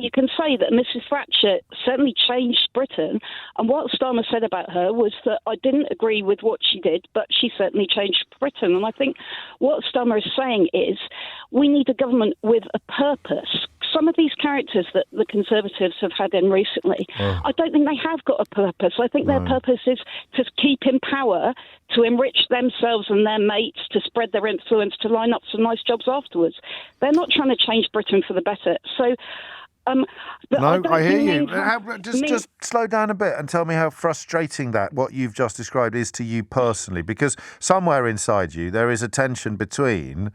you can say that Mrs. Thatcher certainly changed Britain. And what Starmer said about her was that I didn't agree with what she did, but she certainly changed Britain. And I think what Starmer is saying is we need a government with a purpose. Some of these characters that the Conservatives have had in recently, I don't think they have got a purpose. I think their purpose is to keep in power, to enrich themselves and their mates, to spread their influence, to line up some nice jobs afterwards. They're not trying to change Britain for the better. So, I hear you. Just slow down a bit and tell me how frustrating what you've just described is to you personally, because somewhere inside you there is a tension between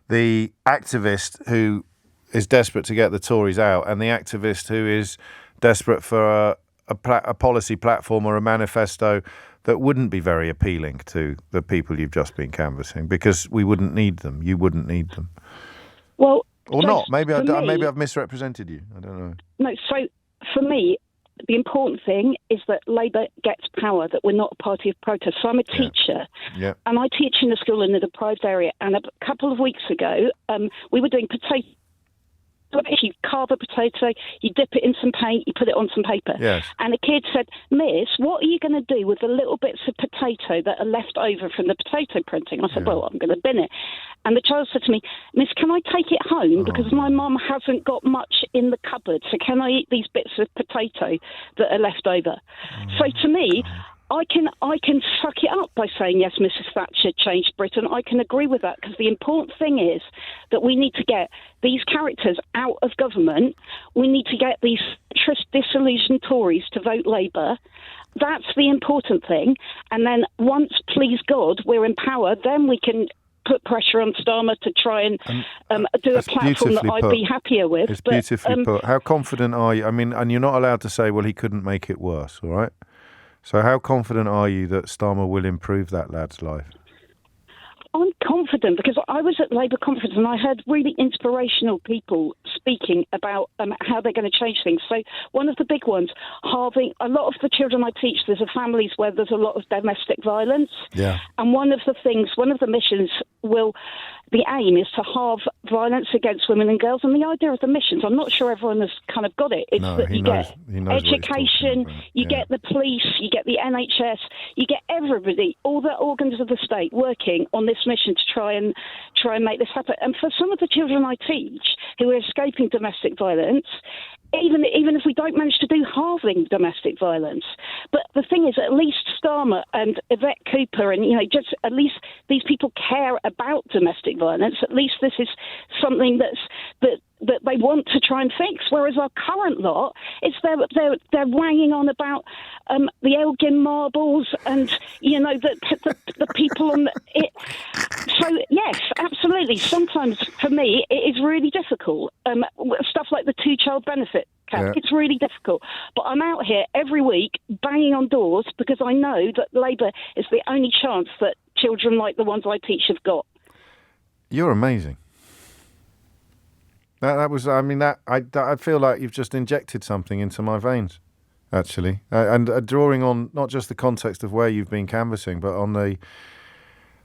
the activist who is desperate to get the Tories out and the activist who is desperate for a policy platform or a manifesto that wouldn't be very appealing to the people you've just been canvassing, because we wouldn't need them. You wouldn't need them. Well, or not. Maybe I've misrepresented you. I don't know. No, so for me, the important thing is that Labour gets power, that we're not a party of protest. So I'm a teacher, and I teach in a school in a deprived area. And a couple of weeks ago, we were doing potato. You carve a potato, you dip it in some paint, you put it on some paper. Yes. And a kid said, Miss, what are you going to do with the little bits of potato that are left over from the potato printing? And I said, well, I'm going to bin it. And the child said to me, Miss, can I take it home? Because my mum hasn't got much in the cupboard, so can I eat these bits of potato that are left over? So to me, I can suck it up by saying, yes, Mrs. Thatcher changed Britain. I can agree with that, because the important thing is that we need to get these characters out of government. We need to get these disillusioned Tories to vote Labour. That's the important thing. And then once, please God, we're in power, then we can put pressure on Starmer to try and do a platform that I'd be happier with. It's beautifully put. How confident are you? I mean, and you're not allowed to say, well, he couldn't make it worse, all right? So how confident are you that Starmer will improve that lad's life? I'm confident, because I was at Labour conference and I heard really inspirational people speaking about how they're going to change things. So one of the big ones, halving. A lot of the children I teach, there's families where there's a lot of domestic violence. Yeah. And one of the missions the aim is to halve violence against women and girls. And the idea of the missions, I'm not sure everyone has kind of got it. It's that you get education, you get the police, you get the NHS, you get everybody, all the organs of the state working on this mission to try and make this happen. And for some of the children I teach who are escaping domestic violence, even if we don't manage to do halving domestic violence. But the thing is, at least Starmer and Yvette Cooper and, just at least these people care about domestic violence. At least this is something that they want to try and fix. Whereas our current lot, they're wanging on about the Elgin marbles and, the people on it. So, yes, absolutely. Sometimes, for me, it is really difficult. Stuff like the two-child benefit cap, it's really difficult. But I'm out here every week banging on doors because I know that Labour is the only chance that children like the ones I teach have got. You're amazing. I feel like you've just injected something into my veins, actually. And drawing on not just the context of where you've been canvassing, but on the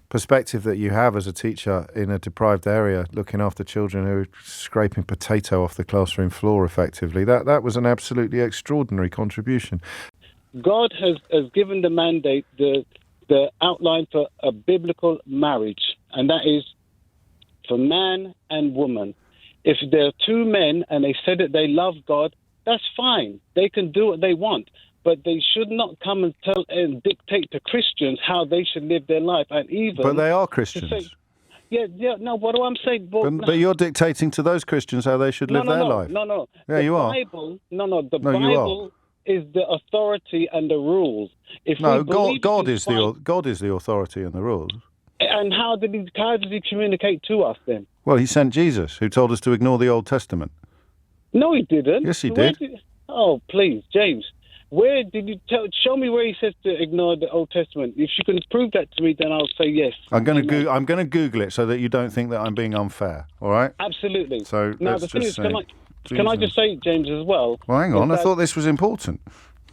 perspective that you have as a teacher in a deprived area, looking after children who are scraping potato off the classroom floor effectively. That was an absolutely extraordinary contribution. God has given the mandate, the outline for a biblical marriage, and that is for man and woman. If there are two men and they say that they love God, that's fine. They can do what they want. But they should not come and tell and dictate to Christians how they should live their life. And even but they are Christians. No, what do I say? But you're dictating to those Christians how they should live their life. No. Yeah, you are. The Bible is the authority and the rules. God is the authority and the rules. And how does he communicate to us then? Well, he sent Jesus, who told us to ignore the Old Testament. No, he didn't. Yes, he did. Oh, please, James. Where did you show me where he says to ignore the Old Testament? If you can prove that to me, then I'll say yes. I'm going to Google it so that you don't think that I'm being unfair. All right? Absolutely. So now the thing is, can I just say, James, as well? Well, hang on. I thought this was important.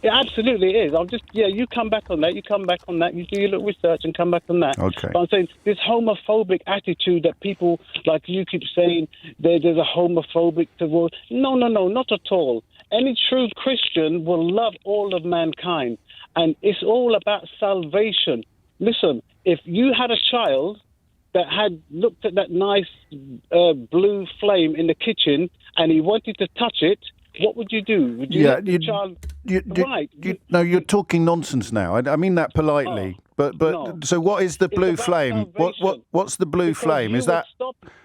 It absolutely is. You come back on that. You do your little research and come back on that. Okay. But I'm saying this homophobic attitude that people like you keep saying there's a homophobic towards. No, not at all. Any true Christian will love all of mankind. And it's all about salvation. Listen, if you had a child that had looked at that nice blue flame in the kitchen and he wanted to touch it, what would you do? Would you let the child... You're talking nonsense now. I mean that politely. So what is the blue flame? What's the blue flame? Is that...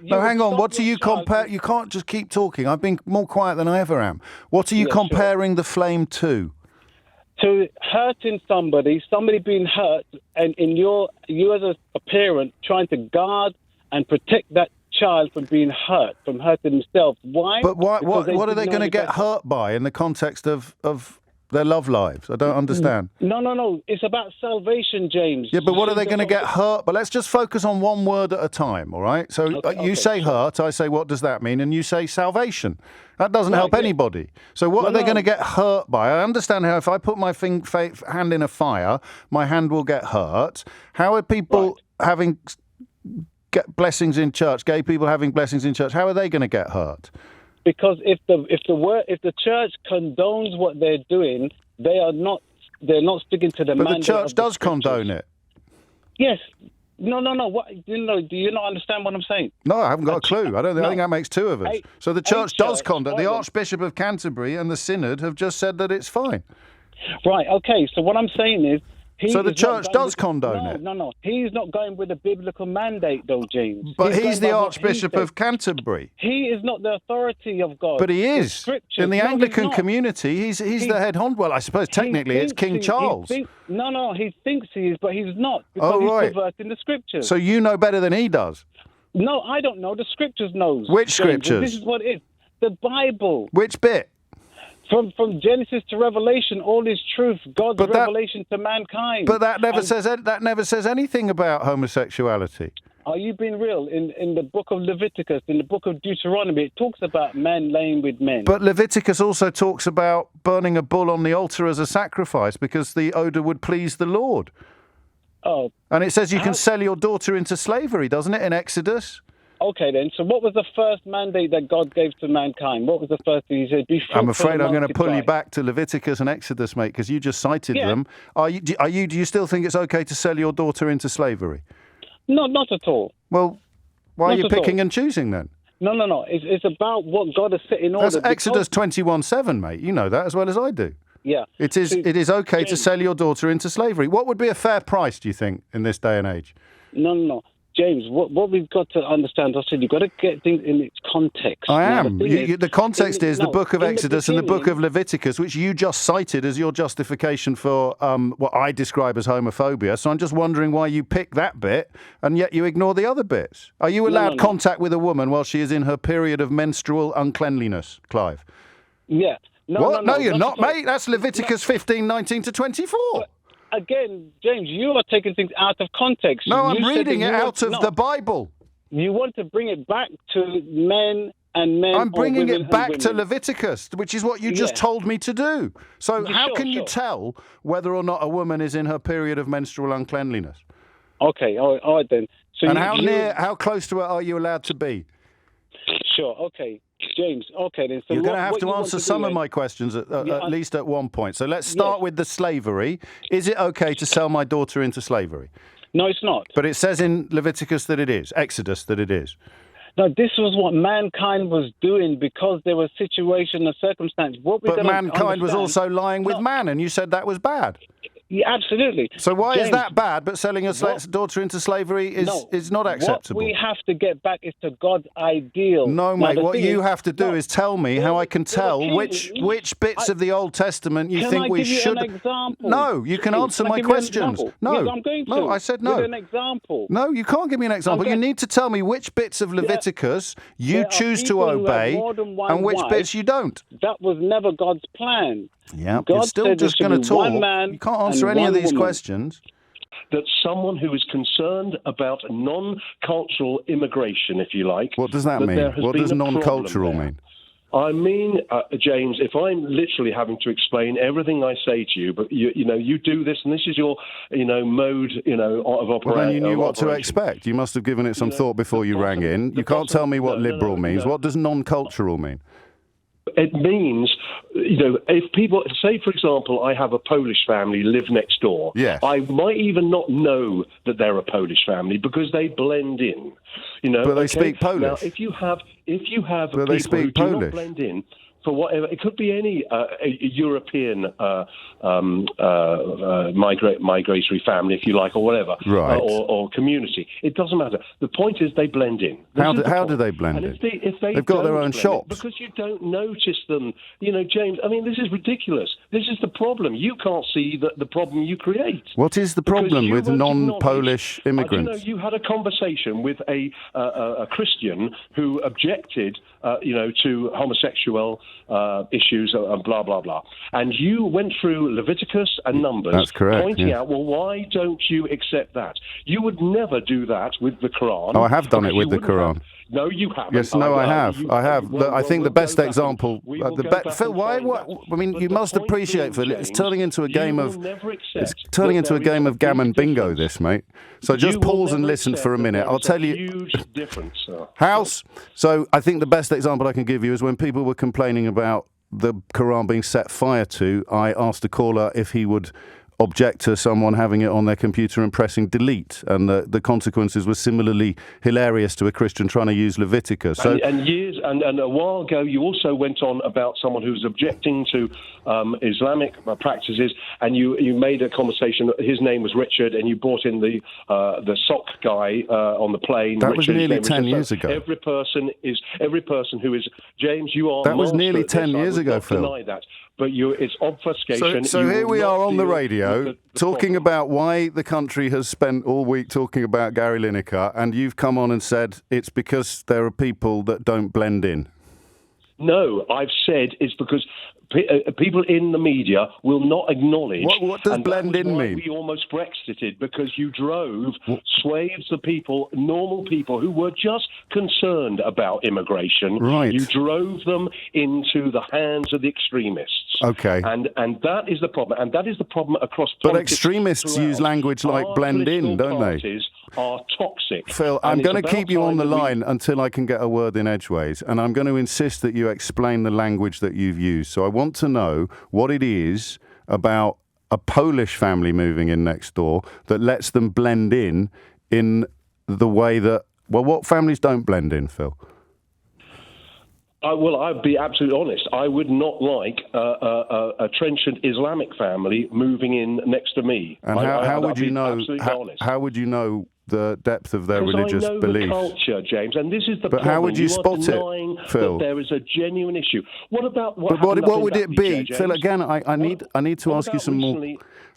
No, hang on. What do you compare... You can't just keep talking. I've been more quiet than I ever am. What are you comparing the flame to? To hurting somebody being hurt, and you as a parent trying to guard and protect that child from being hurt, from hurting himself. Why? But what are they going to get hurt by in the context of their love lives? I don't understand. No. It's about salvation, James. Yeah, but what are they going to get hurt? But let's just focus on one word at a time, all right? So you say hurt, I say what does that mean? And you say salvation. That doesn't help anybody. So what are they going to get hurt by? I understand how if I put my hand in a fire, my hand will get hurt. How are people having blessings in church, gay people having blessings in church, how are they going to get hurt? Because if the church condones what they're doing, they're not sticking to the mandate. But the church does condone it. Yes. No. What do you not understand what I'm saying? No, I haven't got a clue. I think that makes two of us. So the church does condone. The Archbishop of Canterbury and the Synod have just said that it's fine. Right. Okay. So what I'm saying is. So the church does condone it? No. He's not going with a biblical mandate, though, James. But he's the Archbishop of Canterbury. He is not the authority of God. But he is. In the Anglican community, he's the head honcho. Well, I suppose technically it's King Charles. He thinks he is, but he's not, because he's perverting the Scriptures. So you know better than he does? No, I don't know. The Scriptures knows. Which Scriptures? This is what it is. The Bible. Which bit? From Genesis to Revelation, all is truth. God's revelation to mankind. But that never says anything about homosexuality. Are you being real? In the book of Leviticus, in the book of Deuteronomy, it talks about men laying with men. But Leviticus also talks about burning a bull on the altar as a sacrifice because the odour would please the Lord. Oh. And it says you can sell your daughter into slavery, doesn't it, in Exodus? Okay, then. So what was the first mandate that God gave to mankind? What was the first thing he said? I'm afraid I'm going to pull you back to Leviticus and Exodus, mate, because you just cited them. Do you still think it's okay to sell your daughter into slavery? No, not at all. Well, why are you picking and choosing then? No. It's about what God has set in order. That's Exodus 21:7, mate. You know that as well as I do. Yeah. It is okay to sell your daughter into slavery. What would be a fair price, do you think, in this day and age? No. James, what we've got to understand, I said, you've got to get things in its context. I am. The context is the book of Exodus and the book of Leviticus, which you just cited as your justification for what I describe as homophobia. So I'm just wondering why you pick that bit and yet you ignore the other bits. Are you allowed contact with a woman while she is in her period of menstrual uncleanliness, Clive? Yeah. No, you're not, mate. That's Leviticus 15:19 to 24. But, again, James, you are taking things out of context. No, I'm reading it out of the Bible. You want to bring it back to men and men. I'm bringing it back to Leviticus, which is what you just told me to do. So how can you tell whether or not a woman is in her period of menstrual uncleanliness? Okay, all right then. So how close to it are you allowed to be? Sure, okay. James, okay then. So you're going to have to answer some of my questions at least at one point. So let's start with the slavery. Is it okay to sell my daughter into slavery? No, it's not. But it says in Leviticus that it is, Exodus that it is. No, this was what mankind was doing because there was situation and circumstance. But mankind was also lying with man, and you said that was bad. Yeah, absolutely. So why is that bad, but selling a daughter into slavery is not acceptable? What we have to get back is to God's ideal. No, mate, what you have to do is tell me how I can tell which bits of the Old Testament you think we should... Can I give you an example? No, you can answer my questions. No, yes, I'm going to. No, I said no. Give an example. No, you can't give me an example. You need to tell me which bits of Leviticus you choose to obey and which bits you don't. That was never God's plan. Yeah, you're still just going to talk. You can't answer any of these questions. That someone who is concerned about non-cultural immigration, if you like... What does that mean? What does non-cultural mean? I mean, James, if I'm literally having to explain everything I say to you, but you do this, and this is your, mode, of operation. Well, then you knew what to expect. You must have given it some thought before you rang in. You can't tell me what liberal means. What does non-cultural mean? It means, if people, say, for example, I have a Polish family live next door, yes. I might even not know that they're a Polish family because they blend in, But they speak Polish. Now, if you have but they speak who Polish. do not blend in, for whatever, it could be any European migratory family, if you like, or whatever, right. or community. It doesn't matter. The point is they blend in. How do they blend in? They've got their own shops. Because you don't notice them. James, I mean, this is ridiculous. This is the problem. You can't see the problem you create. What is the problem with non-Polish immigrants? You had a conversation with a Christian who objected, to homosexual issues and blah, blah, blah. And you went through Leviticus and Numbers. That's correct, pointing out, well, why don't you accept that? You would never do that with the Quran. Oh, I have done it with the Quran. No, you haven't. Yes, no, I have. I have. I think the best example. Phil, why? I mean, you must appreciate, Phil. It's turning into a game of. It's turning into a game of gammon bingo, this, mate. So just pause and listen for a minute. I'll tell you. Huge difference. House. So I think the best example I can give you is when people were complaining about the Quran being set fire to. I asked a caller if he would object to someone having it on their computer and pressing delete, and the consequences were similarly hilarious to a Christian trying to use Leviticus. So, and a while ago, you also went on about someone who was objecting to Islamic practices, and you made a conversation. His name was Richard, and you brought in the sock guy on the plane. That was nearly 10 years ago. Every person who is James. You are. That was nearly 10 years ago, Phil. Deny that. But it's obfuscation. So here we are on the radio talking about why the country has spent all week talking about Gary Lineker, and you've come on and said it's because there are people that don't blend in. No, I've said it's because people in the media will not acknowledge. What does blend in mean? We almost Brexited because you drove swathes of people, normal people who were just concerned about immigration. Right. You drove them into the hands of the extremists. Okay. And that is the problem. And that is the problem across politics. But extremists use language like blend in, don't they? Are toxic. Phil, I'm going to keep you on the line until I can get a word in edgeways, and I'm going to insist that you explain the language that you've used. So I want to know what it is about a Polish family moving in next door that lets them blend in the way that, well, what families don't blend in, Phil? Well, I'd be absolutely honest. I would not like a trenchant Islamic family moving in next to me. And how would you know? How would you know the depth of their religious beliefs? I know the culture, James, and this is the problem. But how would you spot it, Phil? That there is a genuine issue. What about what would it be, Phil? Again, I need to ask you some more.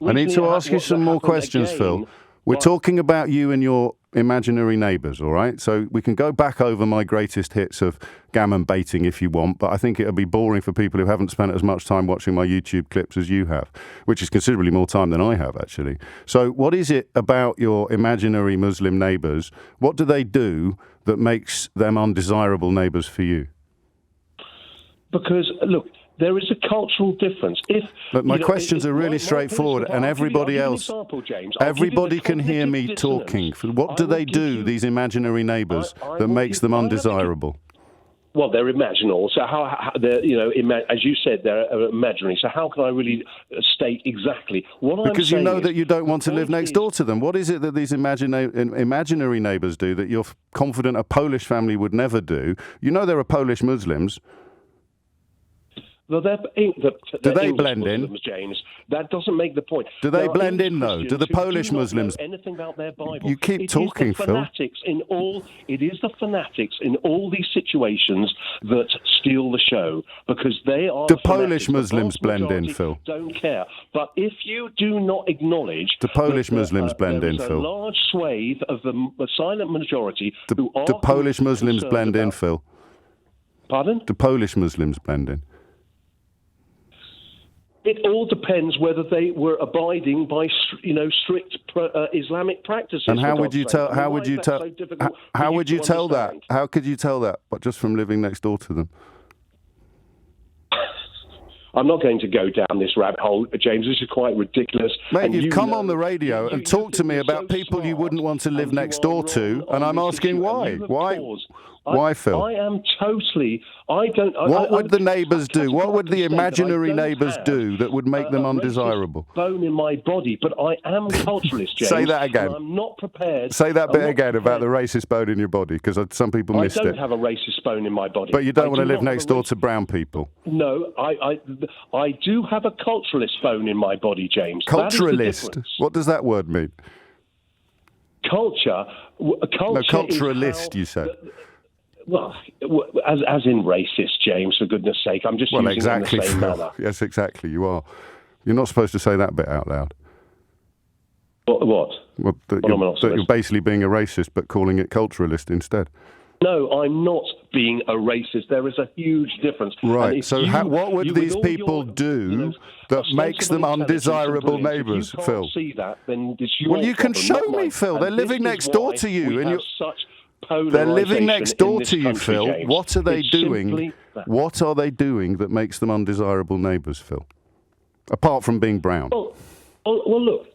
I need to ask you some more questions, Phil. We're talking about you and your imaginary neighbours, all right? So we can go back over my greatest hits of gammon baiting if you want, but I think it'll be boring for people who haven't spent as much time watching my YouTube clips as you have, which is considerably more time than I have, actually. So what is it about your imaginary Muslim neighbours? What do they do that makes them undesirable neighbours for you? Because, look, there is a cultural difference. Look, my questions are really straightforward, and everybody else, everybody can hear me talking. What do they do, these imaginary neighbours, that makes them undesirable? Well, they're imaginal. So how they're, as you said, they're imaginary. So how can I really state exactly what I'm saying? Because you know that you don't want to live next door to them. What is it that these imaginary neighbours do that you're confident a Polish family would never do? You know there are Polish Muslims. Well, do they blend Muslims, in, James? That doesn't make the point. Do they blend in, though? Do the Polish Muslims? Anything about their Bible? You keep talking, Phil. It is the fanatics in all these situations that steal the show because they are. Do Polish Muslims blend in, Phil? Don't care. But if you do not acknowledge, do Polish Muslims blend in, Phil? A large swathe of the silent majority do Polish Muslims blend in, Phil? Pardon? Do Polish Muslims blend in? It all depends whether they were abiding by, strict Islamic practices. And how would you tell? How would you tell? How would you tell that? How could you tell that? But just from living next door to them. I'm not going to go down this rabbit hole, James. This is quite ridiculous. Mate, you've come on the radio and talked to me about people you wouldn't want to live next door to, and I'm asking why. Why, Phil? I am totally... What would the neighbours do? What would the imaginary neighbours do that would make them undesirable? Bone in my body, but I am culturalist, James. Say that again. I'm not prepared. Say that bit again about the racist bone in your body, because some people missed it. I don't have a racist bone in my body. But you don't want to live next door to brown people. No, I do have a culturalist bone in my body, James. Culturalist? What does that word mean? Culture. No, culturalist, you said. Well, as in racist, James, for goodness sake. I'm just using exactly, it in the same manner. Yes, exactly, you are. You're not supposed to say that bit out loud. What? Well, you're basically being a racist, but calling it culturalist instead. No, I'm not being a racist. There is a huge difference. Right, so what would these people do that makes them undesirable neighbours, Phil? If you can't see that, then it's your Well, you can show me, Phil. They're living next door to you. They're living next door to you, Phil. James. What are they doing? What are they doing that makes them undesirable neighbours, Phil? Apart from being brown. Well, look.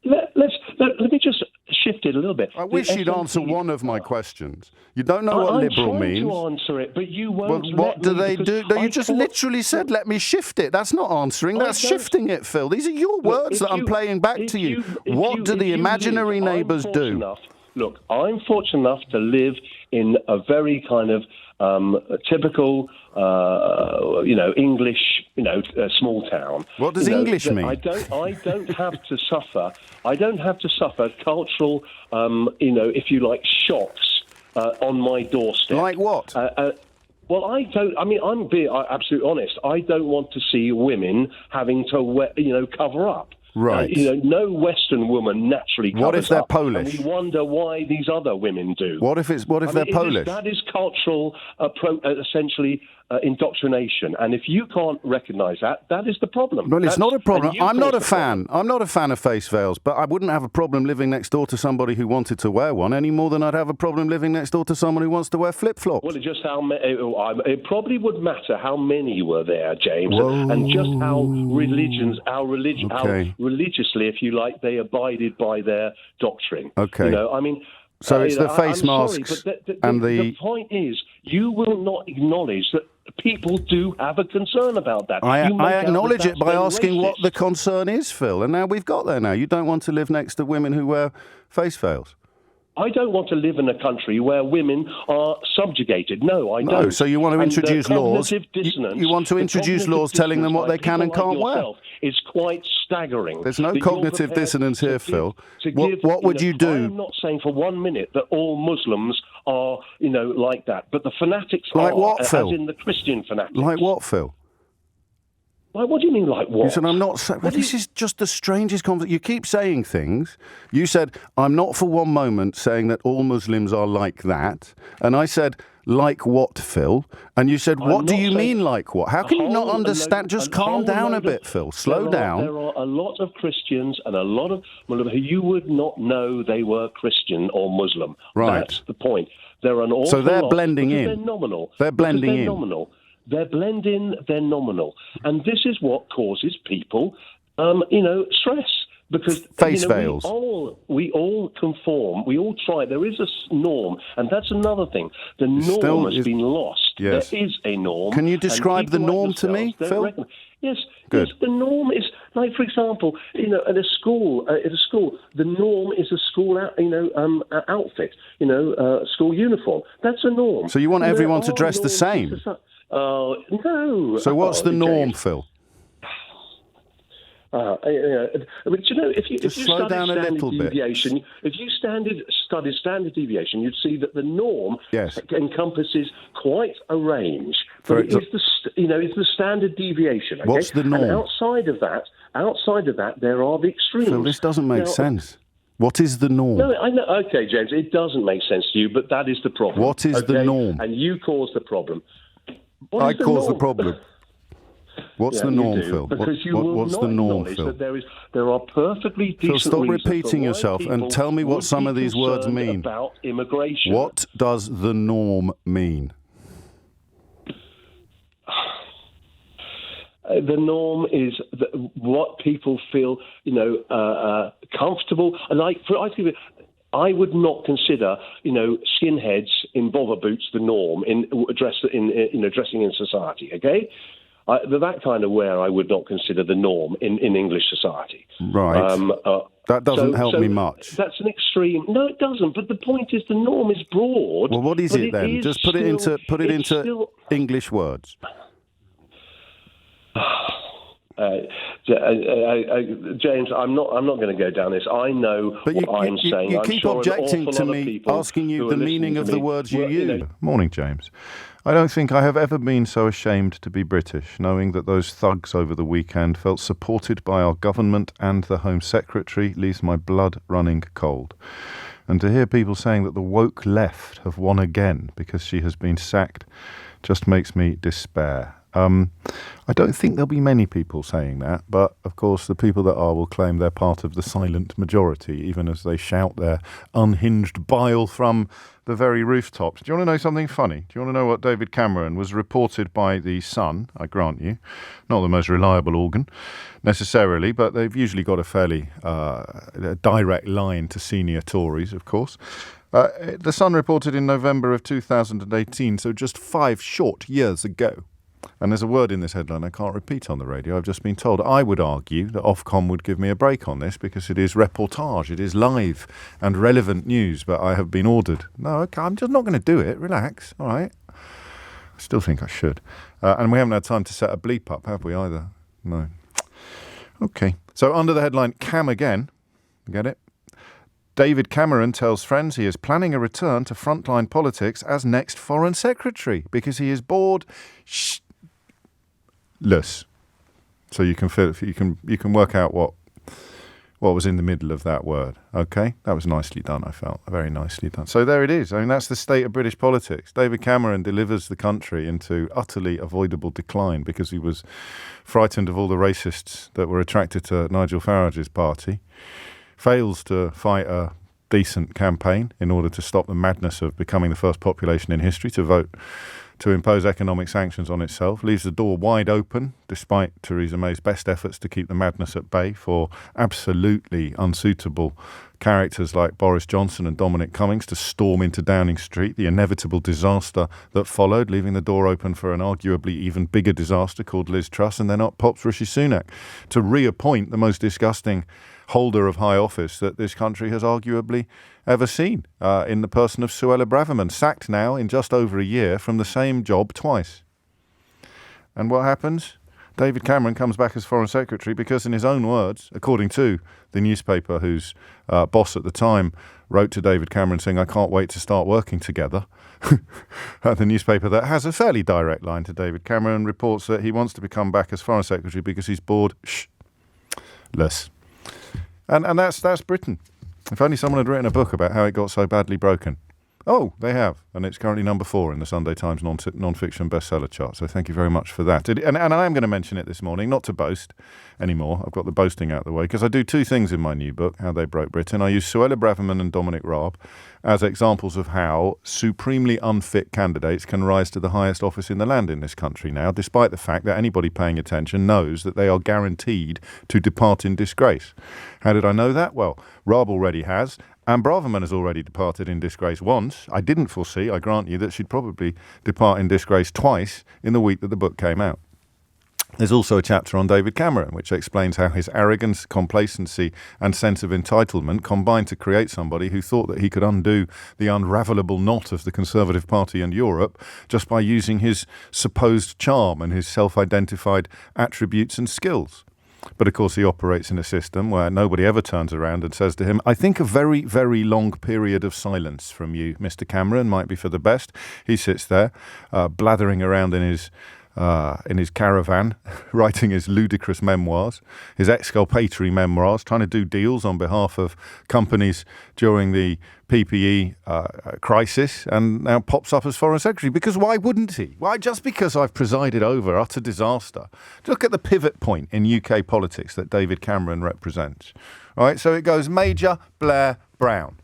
Let me just shift it a little bit. I wish you'd answer one of my questions. You don't know what liberal means. I'm trying to answer it, but you won't. Well, what do they do? No, you just literally said, "Let me shift it." That's not answering. That's shifting it, Phil. These are your words that I'm playing back to you. What do the imaginary neighbours do? Look, I'm fortunate enough to live in a very kind of typical, English, small town. What does English mean? I don't have to suffer. I don't have to suffer cultural, if you like, shocks on my doorstep. Like what? Well, I don't. I mean, I'm being absolutely honest. I don't want to see women having to, cover up. Right. No Western woman naturally covers up. What if they're Polish? And we wonder why these other women do. What if they're Polish? That is cultural, essentially, indoctrination. And if you can't recognise that, that is the problem. Well, it's not a problem. I'm not a fan. I'm not a fan of face veils, but I wouldn't have a problem living next door to somebody who wanted to wear one any more than I'd have a problem living next door to someone who wants to wear flip-flops. Well, it probably would matter how many were there, James, and just how religiously, if you like, they abided by their doctrine. Okay. So it's the face masks and the point is, you will not acknowledge that people do have a concern about that. I acknowledge it by asking what the concern is, Phil. And now we've got there now. You don't want to live next to women who wear face veils. I don't want to live in a country where women are subjugated. No, I don't. No, so you want to introduce laws. You want to introduce laws telling them what they can and can't wear. It's quite staggering. There's no cognitive dissonance here, Phil. What would you do? I'm not saying for 1 minute that all Muslims are, like that. But the fanatics like what, Phil? As in the Christian fanatics. Like what, Phil? Like, what do you mean, like what? You said, I'm not... this is just the strangest conversation. You keep saying things. You said, I'm not for one moment saying that all Muslims are like that. And I said, like what, Phil? And you said, what do you mean, like what? How can you not understand? Just calm down a bit, Phil. Slow down. There are a lot of Christians and a lot of Muslims who you would not know they were Christian or Muslim. Right. That's the point. There are an awful So they're lot, blending in. They're nominal. They're blending in. Nominal. They're blending, they're nominal. And this is what causes people, stress. Because face veils. We all conform. We all try. There is a norm, and that's another thing. The norm has been lost. Yes. There is a norm. Can you describe the norm to me, Phil? Yes. Good. Yes, the norm is, like, for example, at a school, the norm is a school, outfit, school uniform. That's a norm. So you want everyone to dress the same? No. So what's the norm, Phil? If you slow down a little bit. If you studied standard deviation, you'd see that the norm encompasses quite a range. But it's the standard deviation. Okay? What's the norm? And outside of that, there are the extremes. Phil, this doesn't make sense. What is the norm? No, I know. Okay, James, it doesn't make sense to you, but that is the problem. What is the norm? And you cause the problem. I cause the problem. What's the norm, Phil? Because you what's will the not norm, acknowledge Phil? that there are perfectly decent Phil, stop reasons repeating for why yourself and tell me what some of these words mean. About immigration. What does the norm mean? The norm is what people feel, comfortable. And I would not consider, skinheads in bother boots the norm in dressing in society. Okay, that kind of wear I would not consider the norm in English society. Right. That doesn't help me much. That's an extreme. No, it doesn't. But the point is, the norm is broad. Well, what is it then? Just put it into English words. James, I'm not going to go down this. I know what I'm saying. You keep objecting to me asking you the meaning of the words you use. Morning, James. I don't think I have ever been so ashamed to be British, knowing that those thugs over the weekend felt supported by our government and the Home Secretary leaves my blood running cold. And to hear people saying that the woke left have won again because she has been sacked just makes me despair. I don't think there'll be many people saying that, but of course the people that are will claim they're part of the silent majority, even as they shout their unhinged bile from the very rooftops. Do you want to know something funny? Do you want to know what David Cameron was reported by The Sun? I grant you, not the most reliable organ necessarily, but they've usually got a fairly direct line to senior Tories, of course. The Sun reported in November of 2018, so just 5 short years ago. And there's a word in this headline I can't repeat on the radio. I've just been told. I would argue that Ofcom would give me a break on this because it is reportage, it is live and relevant news, but I have been ordered. No, okay, I'm just not going to do it. Relax, all right? I still think I should. And we haven't had time to set a bleep up, have we, either? No. Okay. So under the headline, Cam again, get it? David Cameron tells friends he is planning a return to frontline politics as next Foreign Secretary because he is bored less. So you can work out what was in the middle of that word. Okay, that was nicely done. I felt very nicely done. So there it is. I mean, that's the state of British politics. David Cameron delivers the country into utterly avoidable decline because he was frightened of all the racists that were attracted to Nigel Farage's party. Fails to fight a decent campaign in order to stop the madness of becoming the first population in history to vote to impose economic sanctions on itself, leaves the door wide open, despite Theresa May's best efforts to keep the madness at bay, for absolutely unsuitable characters like Boris Johnson and Dominic Cummings to storm into Downing Street, the inevitable disaster that followed, leaving the door open for an arguably even bigger disaster called Liz Truss, and then up pops Rishi Sunak to reappoint the most disgusting holder of high office that this country has arguably ever seen, in the person of Suella Braverman, sacked now in just over a year from the same job twice. And what happens? David Cameron comes back as Foreign Secretary because, in his own words, according to the newspaper whose boss at the time wrote to David Cameron saying, I can't wait to start working together, the newspaper that has a fairly direct line to David Cameron reports that he wants to become back as Foreign Secretary because he's bored less. And that's Britain. If only someone had written a book about how it got so badly broken. Oh, they have. And it's currently number 4 in the Sunday Times non-fiction bestseller chart. So thank you very much for that. And I am going to mention it this morning, not to boast anymore. I've got the boasting out of the way, because I do 2 things in my new book, How They Broke Britain. I use Suella Braverman and Dominic Raab as examples of how supremely unfit candidates can rise to the highest office in the land in this country now, despite the fact that anybody paying attention knows that they are guaranteed to depart in disgrace. How did I know that? Well, Raab already has. And Braverman has already departed in disgrace once. I didn't foresee, I grant you, that she'd probably depart in disgrace twice in the week that the book came out. There's also a chapter on David Cameron, which explains how his arrogance, complacency and sense of entitlement combined to create somebody who thought that he could undo the unravelable knot of the Conservative Party and Europe just by using his supposed charm and his self-identified attributes and skills. But of course he operates in a system where nobody ever turns around and says to him, I think a very, very long period of silence from you, Mr. Cameron, might be for the best. He sits there, blathering around in his caravan, writing his ludicrous memoirs, his exculpatory memoirs, trying to do deals on behalf of companies during the PPE crisis, and now pops up as Foreign Secretary. Because why wouldn't he? Why, just because I've presided over utter disaster? Look at the pivot point in UK politics that David Cameron represents. All right, so it goes Major, Blair, Brown.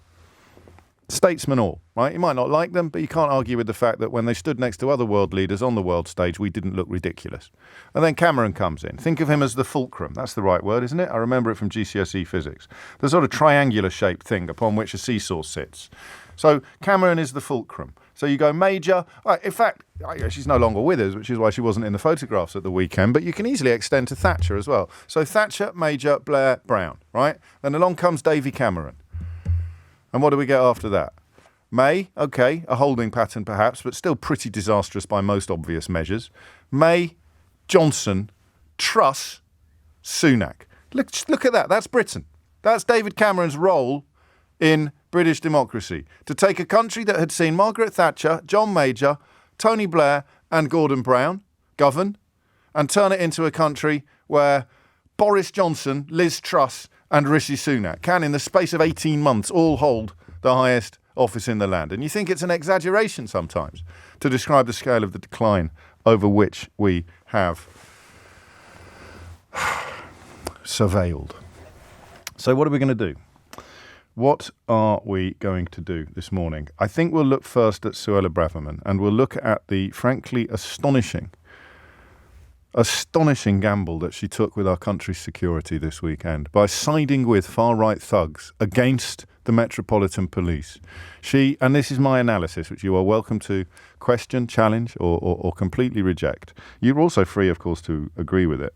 Statesmen all, right? You might not like them, but you can't argue with the fact that when they stood next to other world leaders on the world stage, we didn't look ridiculous. And then Cameron comes in. Think of him as the fulcrum. That's the right word, isn't it? I remember it from GCSE physics. The sort of triangular-shaped thing upon which a seesaw sits. So Cameron is the fulcrum. So you go Major. In fact, she's no longer with us, which is why she wasn't in the photographs at the weekend, but you can easily extend to Thatcher as well. So Thatcher, Major, Blair, Brown, right? Then along comes Davy Cameron. And what do we get after that? May, OK, a holding pattern perhaps, but still pretty disastrous by most obvious measures. May, Johnson, Truss, Sunak. Look at that. That's Britain. That's David Cameron's role in British democracy. To take a country that had seen Margaret Thatcher, John Major, Tony Blair and Gordon Brown govern and turn it into a country where Boris Johnson, Liz Truss and Rishi Sunak can, in the space of 18 months, all hold the highest office in the land. And you think it's an exaggeration sometimes to describe the scale of the decline over which we have surveilled. So what are we going to do? What are we going to do this morning? I think we'll look first at Suella Braverman, and we'll look at the frankly astonishing gamble that she took with our country's security this weekend by siding with far-right thugs against the Metropolitan Police. She, and this is my analysis, which you are welcome to question, challenge, or completely reject. You're also free, of course, to agree with it.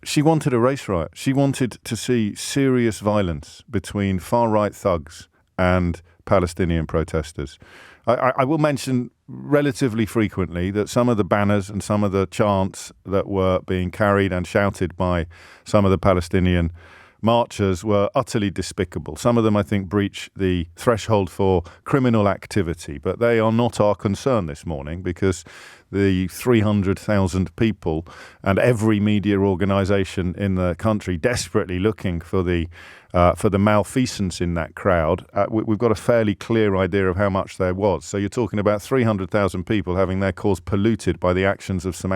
She wanted a race riot. She wanted to see serious violence between far-right thugs and Palestinian protesters. I will mention relatively frequently that some of the banners and some of the chants that were being carried and shouted by some of the Palestinian marchers were utterly despicable. Some of them, I think, breach the threshold for criminal activity, but they are not our concern this morning because the 300,000 people and every media organisation in the country desperately looking for the malfeasance in that crowd, we've got a fairly clear idea of how much there was. So you're talking about 300,000 people having their cause polluted by the actions of some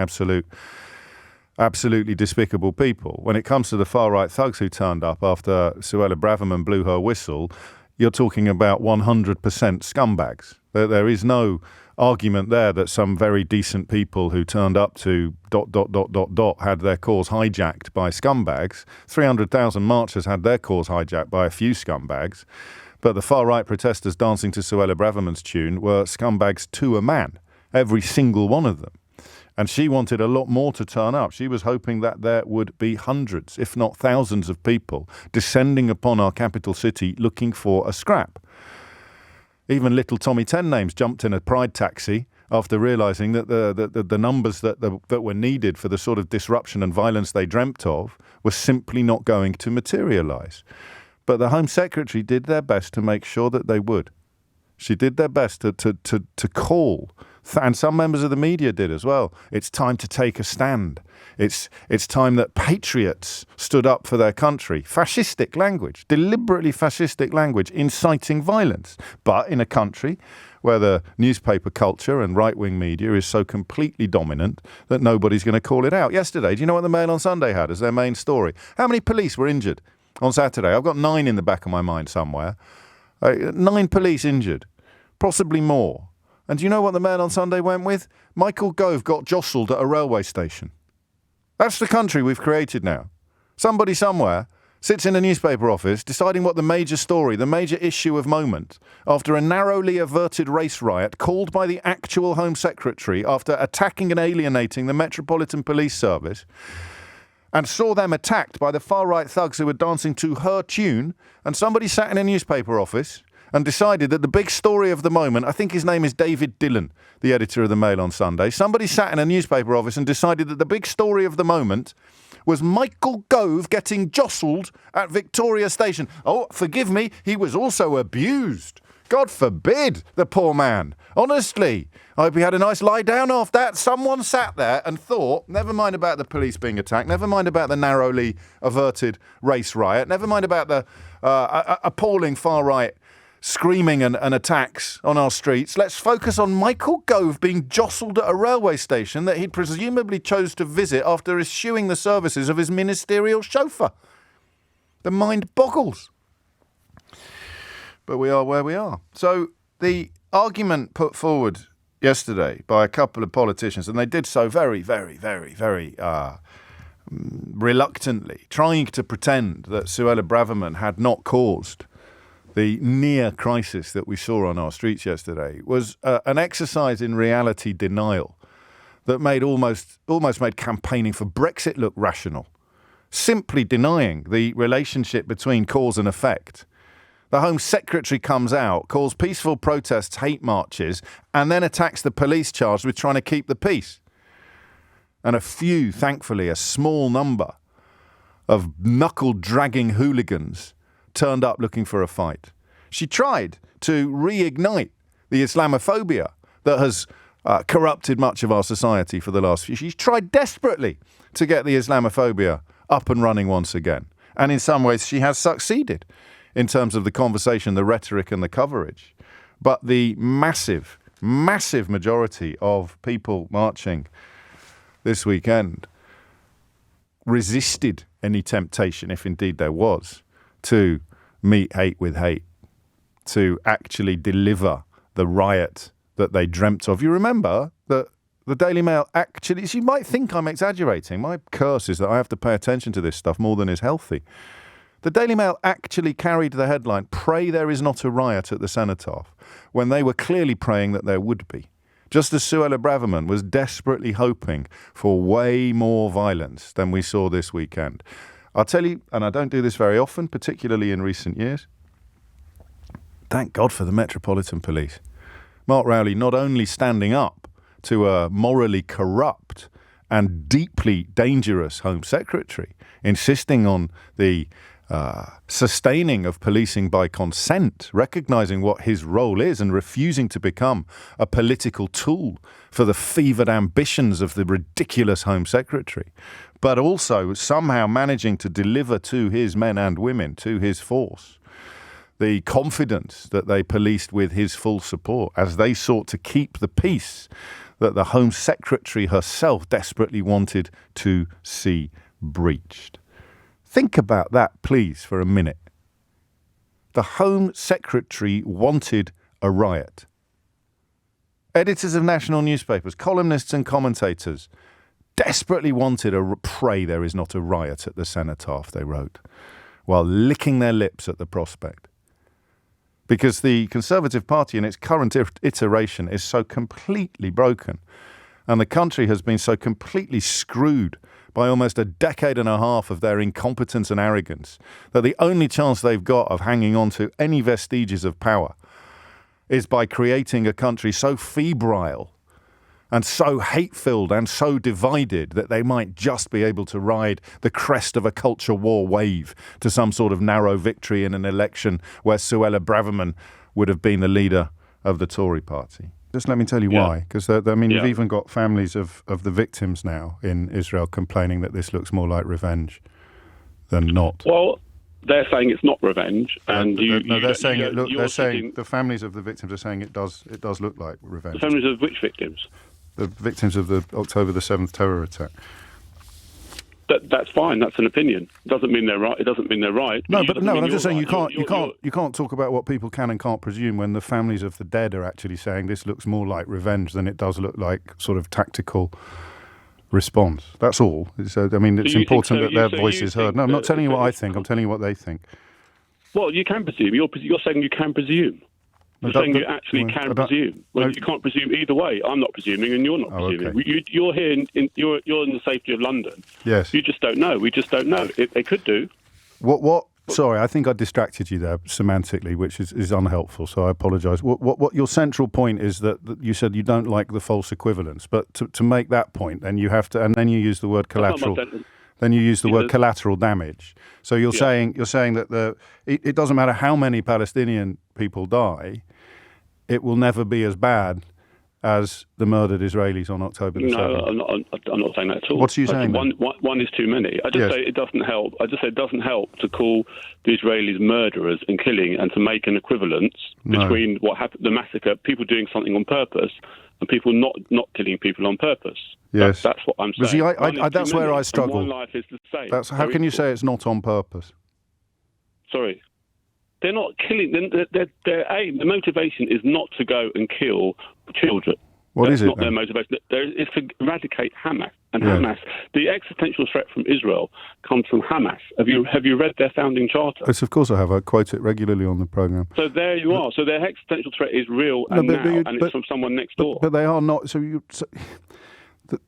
absolutely despicable people. When it comes to the far-right thugs who turned up after Suella Braverman blew her whistle, you're talking about 100% scumbags. There is no argument there that some very decent people who turned up to ... had their cause hijacked by scumbags. 300,000 marchers had their cause hijacked by a few scumbags. But the far-right protesters dancing to Suella Braverman's tune were scumbags to a man, every single one of them. And she wanted a lot more to turn up. She was hoping that there would be hundreds, if not thousands of people descending upon our capital city looking for a scrap. Even little Tommy Ten Names jumped in a pride taxi after realising that the numbers that were needed for the sort of disruption and violence they dreamt of were simply not going to materialise. But the Home Secretary did their best to make sure that they would. She did their best to call, and some members of the media did as well. It's time to take a stand. It's time that patriots stood up for their country. Fascistic language, deliberately fascistic language, inciting violence. But in a country where the newspaper culture and right-wing media is so completely dominant that nobody's going to call it out. Yesterday, do you know what the Mail on Sunday had as their main story? How many police were injured on Saturday? I've got 9 in the back of my mind somewhere. 9 police injured, possibly more. And do you know what the Mail on Sunday went with? Michael Gove got jostled at a railway station. That's the country we've created now. Somebody somewhere sits in a newspaper office deciding what the major story, the major issue of moment, after a narrowly averted race riot called by the actual Home Secretary after attacking and alienating the Metropolitan Police Service, and saw them attacked by the far-right thugs who were dancing to her tune, and somebody sat in a newspaper office and decided that the big story of the moment, I think his name is David Dillon, the editor of the Mail on Sunday, somebody sat in a newspaper office and decided that the big story of the moment was Michael Gove getting jostled at Victoria Station. Oh, forgive me, he was also abused. God forbid, the poor man. Honestly, I hope he had a nice lie down after that. Someone sat there and thought, never mind about the police being attacked, never mind about the narrowly averted race riot, never mind about the appalling far-right screaming and attacks on our streets. Let's focus on Michael Gove being jostled at a railway station that he'd presumably chose to visit after eschewing the services of his ministerial chauffeur. The mind boggles. But we are where we are. So the argument put forward yesterday by a couple of politicians, and they did so very, very, very, very reluctantly, trying to pretend that Suella Braverman had not caused the near crisis that we saw on our streets yesterday, was an exercise in reality denial that almost made campaigning for Brexit look rational, simply denying the relationship between cause and effect. The Home Secretary comes out, calls peaceful protests hate marches, and then attacks the police charged with trying to keep the peace. And thankfully, a small number of knuckle-dragging hooligans turned up looking for a fight. She tried to reignite the Islamophobia that has corrupted much of our society for the last few years. She's tried desperately to get the Islamophobia up and running once again. And in some ways, she has succeeded in terms of the conversation, the rhetoric and the coverage. But the massive, massive majority of people marching this weekend resisted any temptation, if indeed there was, to meet hate with hate, to actually deliver the riot that they dreamt of. You remember that the Daily Mail actually, you might think I'm exaggerating. My curse is that I have to pay attention to this stuff more than is healthy. The Daily Mail actually carried the headline, "Pray there is not a riot at the Cenotaph," when they were clearly praying that there would be. Just as Suella Braverman was desperately hoping for way more violence than we saw this weekend. I'll tell you, and I don't do this very often, particularly in recent years, thank God for the Metropolitan Police. Mark Rowley not only standing up to a morally corrupt and deeply dangerous Home Secretary, insisting on the sustaining of policing by consent, recognising what his role is and refusing to become a political tool for the fevered ambitions of the ridiculous Home Secretary, but also somehow managing to deliver to his men and women, to his force, the confidence that they policed with his full support as they sought to keep the peace that the Home Secretary herself desperately wanted to see breached. Think about that, please, for a minute. The Home Secretary wanted a riot. Editors of national newspapers, columnists and commentators desperately wanted pray there is not a riot at the Cenotaph, they wrote, while licking their lips at the prospect. Because the Conservative Party in its current iteration is so completely broken, and the country has been so completely screwed by almost a decade and a half of their incompetence and arrogance, that the only chance they've got of hanging on to any vestiges of power is by creating a country so febrile and so hate-filled and so divided that they might just be able to ride the crest of a culture war wave to some sort of narrow victory in an election where Suella Braverman would have been the leader of the Tory party. Just let me tell you why, because you've even got families of the victims now in Israel complaining that this looks more like revenge than not. Well, they're saying it's not revenge, and they're saying the families of the victims are saying it does look like revenge. The families of which victims? The victims of the October the 7th terror attack. That's fine. That's an opinion. It doesn't mean they're right. It doesn't mean they're right. No, but I'm just saying you can't talk about what people can and can't presume when the families of the dead are actually saying this looks more like revenge than it does look like sort of tactical response. That's all. So, it's important that their voice is heard. No, I'm not telling you what I think. I'm telling you what they think. Well, you can presume. You're saying you can presume. You're saying you actually can presume. Well, you can't presume either way. I'm not presuming, and you're not presuming. Okay. You're here. You're in the safety of London. Yes. You just don't know. We just don't know. They could do. What? Sorry, I think I distracted you there semantically, which is unhelpful. So I apologise. What your central point is that you said you don't like the false equivalence, but to make that point, then you have to, and then you use the word collateral. Then you use the word collateral damage. So you're saying that it doesn't matter how many Palestinian people die, it will never be as bad as the murdered Israelis on October the 7th. No, I'm not saying that at all. What's you saying? One is too many. I just say it doesn't help. I just say it doesn't help to call the Israelis murderers and killing, and to make an equivalence between what happened, the massacre, people doing something on purpose, and people not killing people on purpose. Yes, that's what I'm saying. See, that's where I struggle. One life is the same. How can you say it's not on purpose? Sorry. They're not killing. Their aim, the motivation is not to go and kill children. What is it? That's not their motivation. It's to eradicate Hamas. And Hamas, the existential threat from Israel comes from Hamas. Have you read their founding charter? Yes, of course I have. I quote it regularly on the programme. So there you are. So their existential threat is real and it's from someone next door. But they are not.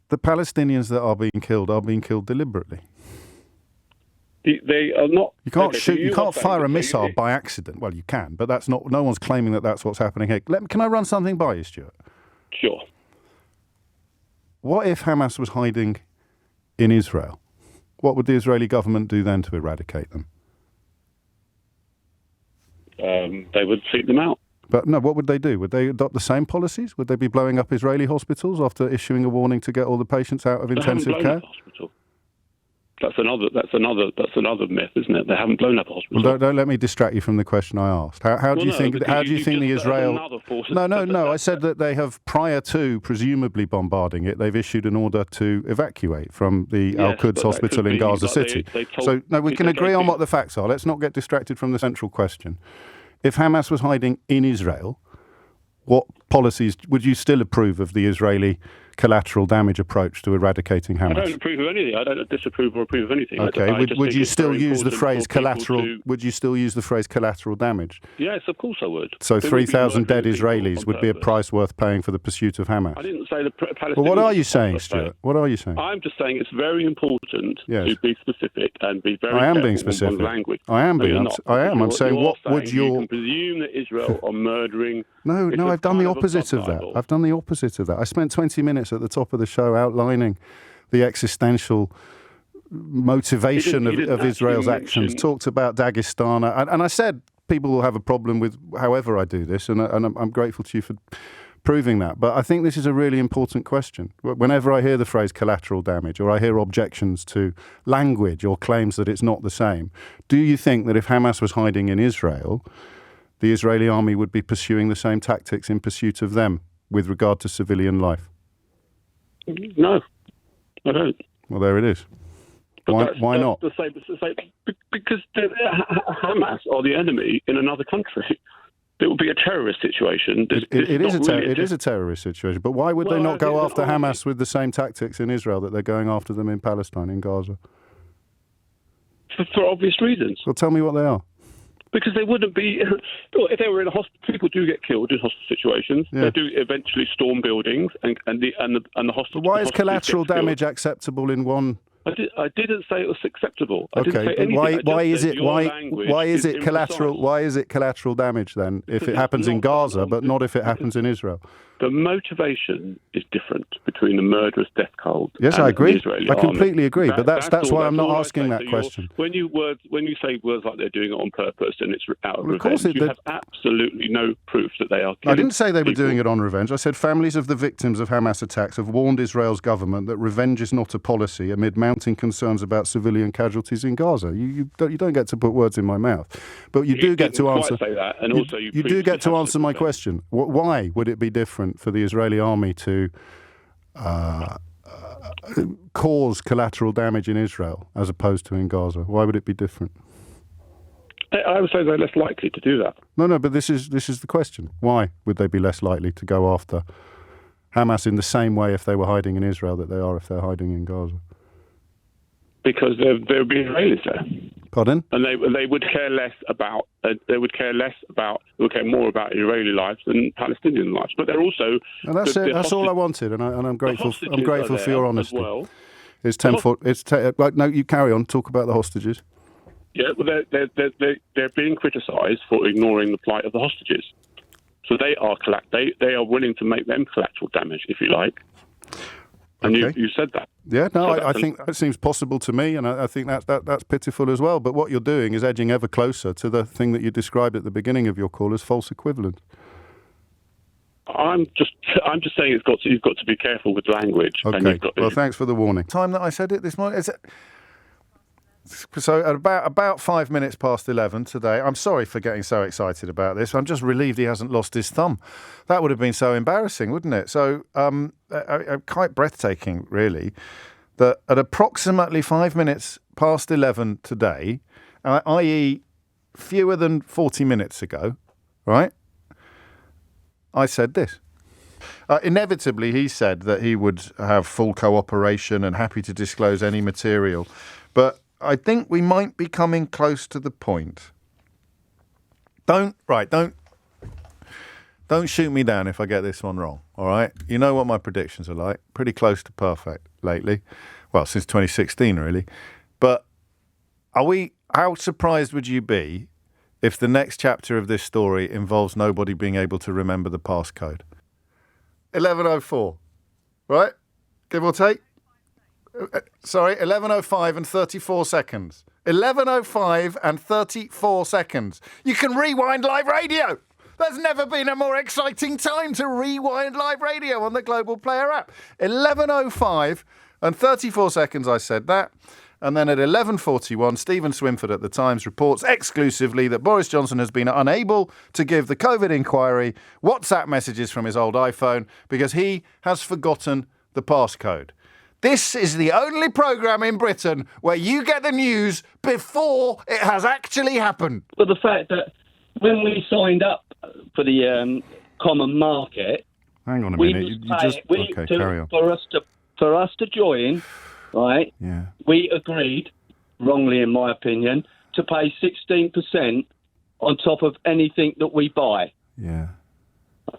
The Palestinians that are being killed deliberately. They are not. You can't shoot. You can't fire a missile by accident. Well, you can, but that's not. No one's claiming that that's what's happening here. Can I run something by you, Stuart? Sure. What if Hamas was hiding in Israel? What would the Israeli government do then to eradicate them? They would seek them out. But no, what would they do? Would they adopt the same policies? Would they be blowing up Israeli hospitals after issuing a warning to get all the patients out of intensive care? That's another myth, isn't it? They haven't blown up a hospital. Well, don't let me distract you from the question I asked. How do you think the Israel? No. I said that they have, prior to presumably bombarding it, they've issued an order to evacuate from the Al-Quds hospital in Gaza City. We can agree on what the facts are. Let's not get distracted from the central question. If Hamas was hiding in Israel, what policies would you still approve of the Israeli collateral damage approach to eradicating Hamas? I don't approve of anything. I don't disapprove or approve of anything. Okay. Would you still use the phrase collateral? Would you still use the phrase collateral damage? Yes, of course I would. So 3,000 dead Israelis would be a price worth paying for the pursuit of Hamas. I didn't say the Palestinians. Well, what are you saying, Stuart? What are you saying? I'm just saying it's very important to be specific and be very I am careful being specific. on language. I am being. I am. I'm saying, what would your? You can presume that Israel are murdering. No. I've done the opposite of that. I've done the opposite of that. I spent 20 minutes at the top of the show outlining the existential motivation of Israel's actions. Talked about Dagestan, and I said people will have a problem with however I do this, and I'm grateful to you for proving that. But I think this is a really important question. Whenever I hear the phrase collateral damage, or I hear objections to language or claims that it's not the same, do you think that if Hamas was hiding in Israel, the Israeli army would be pursuing the same tactics in pursuit of them with regard to civilian life? No, I don't. Well, there it is. Why not? Because Hamas are the enemy in another country. It would be a terrorist situation. It is a terrorist situation. But why would they not go after Hamas with the same tactics in Israel that they're going after them in Palestine, in Gaza? For obvious reasons. Well, tell me what they are. Because they wouldn't be. If they were in a hospital, people do get killed in hospital situations. Yeah. They do eventually storm buildings, and the hospital. But why is collateral damage acceptable in one? I didn't say it was acceptable. Okay, why is it collateral damage then if it happens in Gaza, but not if it happens in Israel? The motivation is different between the murderous death cult. Yes, and I agree. The Israeli I completely agree. But that's why I'm not asking that question. When you say words like they're doing it on purpose and it's out of revenge, you have absolutely no proof that they are killing I didn't say they were people. doing it on revenge. I said families of the victims of Hamas attacks have warned Israel's government that revenge is not a policy amid mounting concerns about civilian casualties in Gaza. You don't get to put words in my mouth, but you do get to answer. Say that, and also you do get to answer my question. Why would it be different for the Israeli army to cause collateral damage in Israel as opposed to in Gaza? Why would it be different? I would say they're less likely to do that. No, but this is the question. Why would they be less likely to go after Hamas in the same way if they were hiding in Israel that they are if they're hiding in Gaza? Because there would be Israelis there. Pardon? And they would care less about. They would care more about Israeli lives than Palestinian lives. But they're also. And that's it. That's all I wanted, and I'm grateful. I'm grateful for your honesty. Well. It's tenfold. No, you carry on. Talk about the hostages. Yeah, well, they're being criticised for ignoring the plight of the hostages. So they are willing to make them collateral damage, if you like. And okay. you said that. Yeah, no, I think that seems possible to me, and I think that's pitiful as well. But what you're doing is edging ever closer to the thing that you described at the beginning of your call as false equivalent. I'm just saying you've got to be careful with language. Okay. Well, thanks for the warning. Time that I said it this morning. So at about 5 minutes past 11 today, I'm sorry for getting so excited about this. I'm just relieved he hasn't lost his thumb. That would have been so embarrassing, wouldn't it? So quite breathtaking, really, that at approximately 5 minutes past 11 today, i.e. fewer than 40 minutes ago, right, I said this. Inevitably, he said that he would have full cooperation and happy to disclose any material. But I think we might be coming close to the point. Don't shoot me down if I get this one wrong, all right? You know what my predictions are like. Pretty close to perfect lately. Well, since 2016, really. But how surprised would you be if the next chapter of this story involves nobody being able to remember the passcode? 11:04, right? Give or take? 11:05 and 34 seconds. 11:05 and 34 seconds. You can rewind live radio. There's never been a more exciting time to rewind live radio on the Global Player app. 11:05 and 34 seconds, I said that. And then at 11:41, Stephen Swinford at The Times reports exclusively that Boris Johnson has been unable to give the COVID inquiry WhatsApp messages from his old iPhone because he has forgotten the passcode. This is the only programme in Britain where you get the news before it has actually happened. But the fact that when we signed up for the common market... Hang on a minute. Carry on. For us to join... Right? Yeah. We agreed, wrongly in my opinion, to pay 16% on top of anything that we buy. Yeah.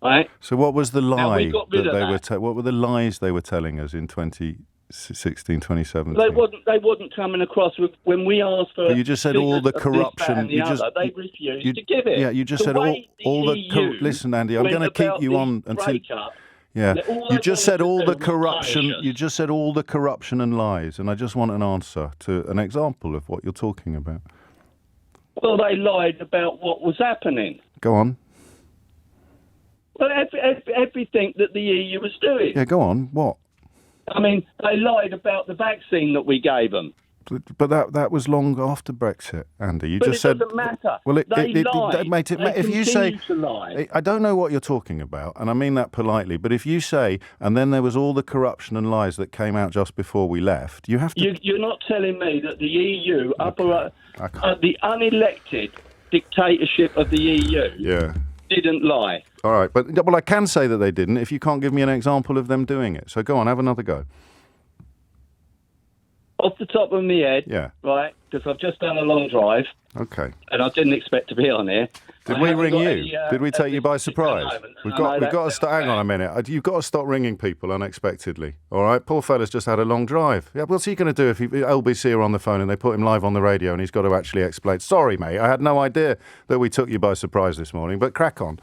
Right? So what was the lie that they were what were the lies they were telling us in 2016, 2017? They wasn't coming across with when we asked for. But you just said all the corruption. They refused to give it. Yeah, you just said all the. Listen, Andy, I'm going to keep you on until. Yeah, you just said all the corruption. You just said all the corruption and lies, and I just want an answer to an example of what you're talking about. Well, they lied about what was happening. Go on. Well, everything that the EU was doing. Yeah, go on. What? I mean, they lied about the vaccine that we gave them. But that was long after Brexit, Andy. You but just said. It doesn't matter. Well, they lied. If you say, to lie. I don't know what you're talking about, and I mean that politely. But if you say, and then there was all the corruption and lies that came out just before we left, you have to. You're not telling me that the EU, the unelected dictatorship of the EU, didn't lie. All right, but I can say that they didn't if you can't give me an example of them doing it. So go on, have another go. Off the top of my head, right, because I've just done a long drive. Okay. And I didn't expect to be on here. Did we ring you? Did we take you by surprise? We've got to stop. Hang on a minute. You've got to stop ringing people unexpectedly. All right. Poor fella's just had a long drive. Yeah. What's he going to do if LBC are on the phone and they put him live on the radio and he's got to actually explain? Sorry, mate. I had no idea that we took you by surprise this morning. But crack on.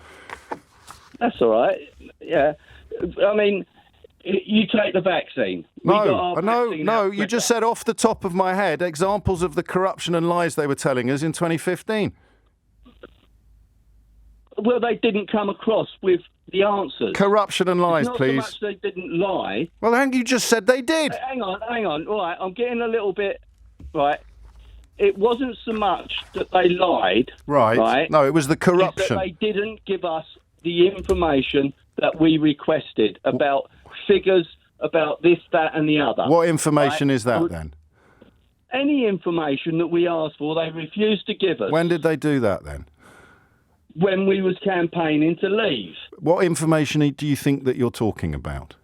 That's all right. Yeah. I mean. You take the vaccine. No. You just said off the top of my head examples of the corruption and lies they were telling us in 2015. Well, they didn't come across with the answers. Corruption and lies, please. Not so much they didn't lie. Well, you just said they did. Hang on. All right, I'm getting a little bit... Right. It wasn't so much that they lied. Right. No, it was the corruption. They didn't give us the information that we requested about... figures about this, that and the other. What information is that then? Any information that we asked for, they refused to give us. When did they do that then? When we was campaigning to leave. What information do you think that you're talking about?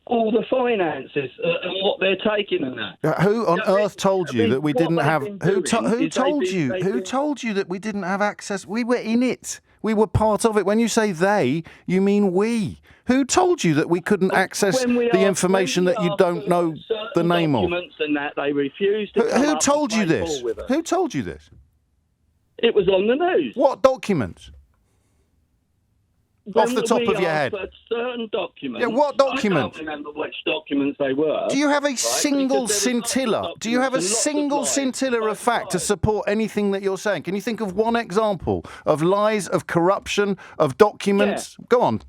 All the finances and what they're taking and that. Who on earth told you that we didn't have... Who told you that we didn't have access? We were in it. We were part of it. When you say they, you mean we. Who told you that we couldn't access the information that you don't know the name of? And that they refused to Who told you this? Who told you this? It was on the news. What documents? Off the top of your head. Certain documents. Yeah, what documents? I can't remember which documents they were. Do you have a single scintilla? Do you have a single scintilla of fact to support anything that you're saying? Can you think of one example of lies, of corruption, of documents? Yeah. Go on.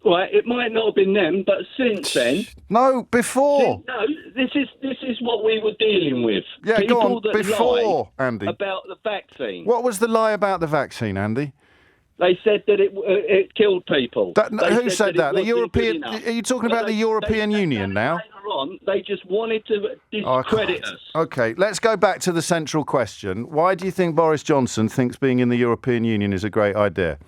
Right, it might not have been them, but since then... No, before. This is what we were dealing with. Yeah, People go on, before, Andy. About the vaccine. What was the lie about the vaccine, Andy? They said that it killed people. Who said that? The European? Are you talking about the European Union now? Later on, they just wanted to discredit us. Okay, let's go back to the central question. Why do you think Boris Johnson thinks being in the European Union is a great idea?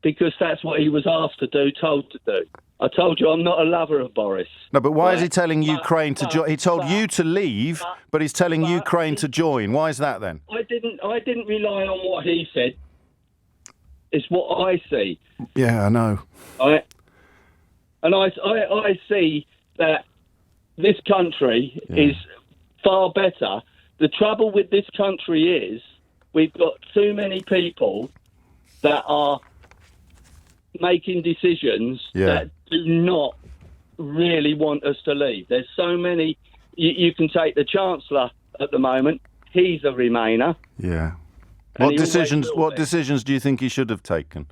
Because that's what he was asked to do, told to do. I told you I'm not a lover of Boris. No, but why is he telling Ukraine to join? He told you to leave, but he's telling Ukraine to join. Why is that then? I didn't rely on what he said. It's what I see. Yeah, I know. And I see that this country is far better. The trouble with this country is we've got too many people that are making decisions that do not really want us to leave. There's so many. You can take the Chancellor at the moment. He's a Remainer. Yeah. What decisions do you think he should have taken?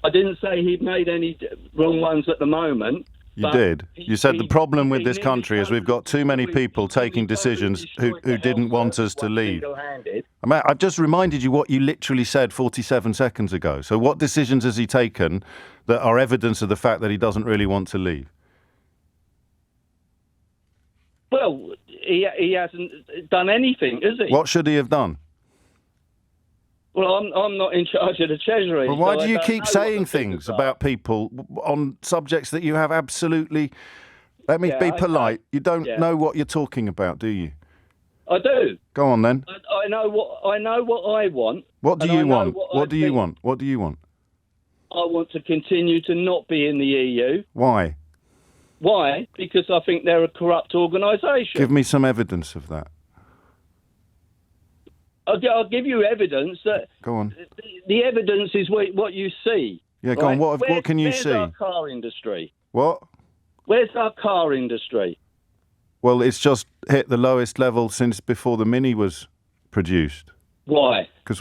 I didn't say he'd made any wrong ones at the moment. You did. You said the problem with this country is we've got too many people taking decisions who didn't want us to leave. I mean, I've just reminded you what you literally said 47 seconds ago. So what decisions has he taken that are evidence of the fact that he doesn't really want to leave? Well, he hasn't done anything, has he? What should he have done? Well, I'm not in charge of the Treasury. Well, why do you keep saying things about people on subjects that you have absolutely... Let me be polite. You don't know what you're talking about, do you? I do. Go on, then. I know what I want. What do you want? What do you want? What do you want? I want to continue to not be in the EU. Why? Why? Because I think they're a corrupt organisation. Give me some evidence of that. I'll give you evidence that. Go on. The evidence is what you see. Yeah, go on. What can you see? Where's our car industry? What? Where's our car industry? Well, it's just hit the lowest level since before the Mini was produced. Why? Because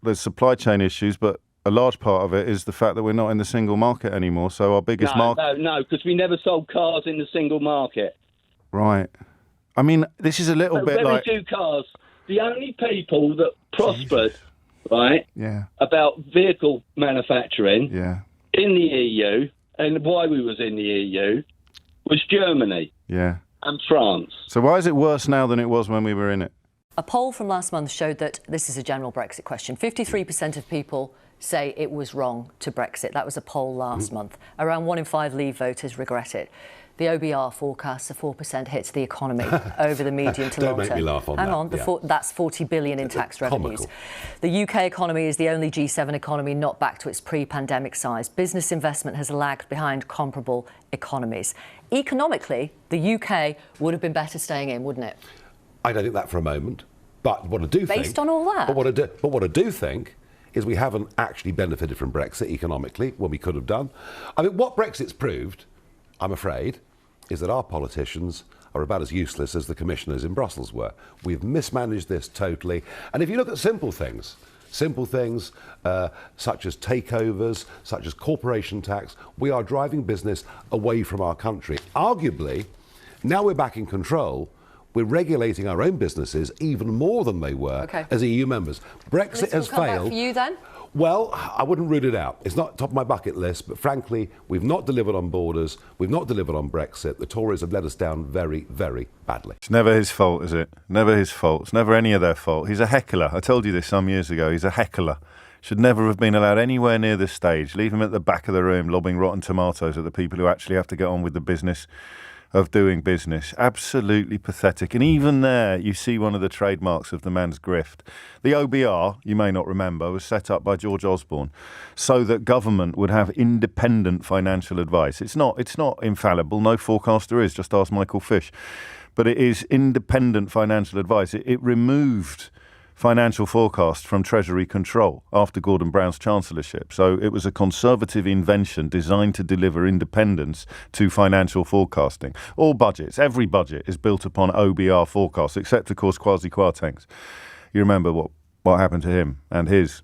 there's supply chain issues, but a large part of it is the fact that we're not in the single market anymore. So our biggest market. No, because we never sold cars in the single market. Right. I mean, this is a little bit like. Very few cars. The only people that prospered, right, yeah, about vehicle manufacturing in the EU and why we was in the EU was Germany and France. So why is it worse now than it was when we were in it? A poll from last month showed that, this is a general Brexit question, 53% of people say it was wrong to Brexit. That was a poll last month. Around 1 in 5 Leave voters regret it. The OBR forecasts a 4% hit to the economy over the medium to long term. Don't make me laugh on that. Hang on, that's 40 billion in tax revenues. The UK economy is the only G7 economy not back to its pre-pandemic size. Business investment has lagged behind comparable economies. Economically, the UK would have been better staying in, wouldn't it? I don't think that for a moment. But what I do think... Based on all that? But what I do think is we haven't actually benefited from Brexit economically when we could have done. I mean, what Brexit's proved, I'm afraid, is that our politicians are about as useless as the commissioners in Brussels were. We've mismanaged this totally. And if you look at simple things such as takeovers, such as corporation tax, we are driving business away from our country. Arguably, now we're back in control, we're regulating our own businesses even more than they were as EU members. Brexit has failed. Back for you then? Well, I wouldn't rule it out. It's not top of my bucket list, but frankly, we've not delivered on borders. We've not delivered on Brexit. The Tories have let us down very, very badly. It's never his fault, is it? Never his fault. It's never any of their fault. He's a heckler. I told you this some years ago. He's a heckler. Should never have been allowed anywhere near the stage. Leave him at the back of the room, lobbing rotten tomatoes at the people who actually have to get on with the business of doing business. Absolutely pathetic. And even there, you see one of the trademarks of the man's grift. The OBR, you may not remember, was set up by George Osborne so that government would have independent financial advice. It's not infallible. No forecaster is. Just ask Michael Fish. But it is independent financial advice. It removed financial forecast from Treasury control after Gordon Brown's chancellorship. So it was a conservative invention designed to deliver independence to financial forecasting. All budgets, every budget is built upon OBR forecasts, except, of course, Kwasi Kwarteng's. You remember what happened to him and his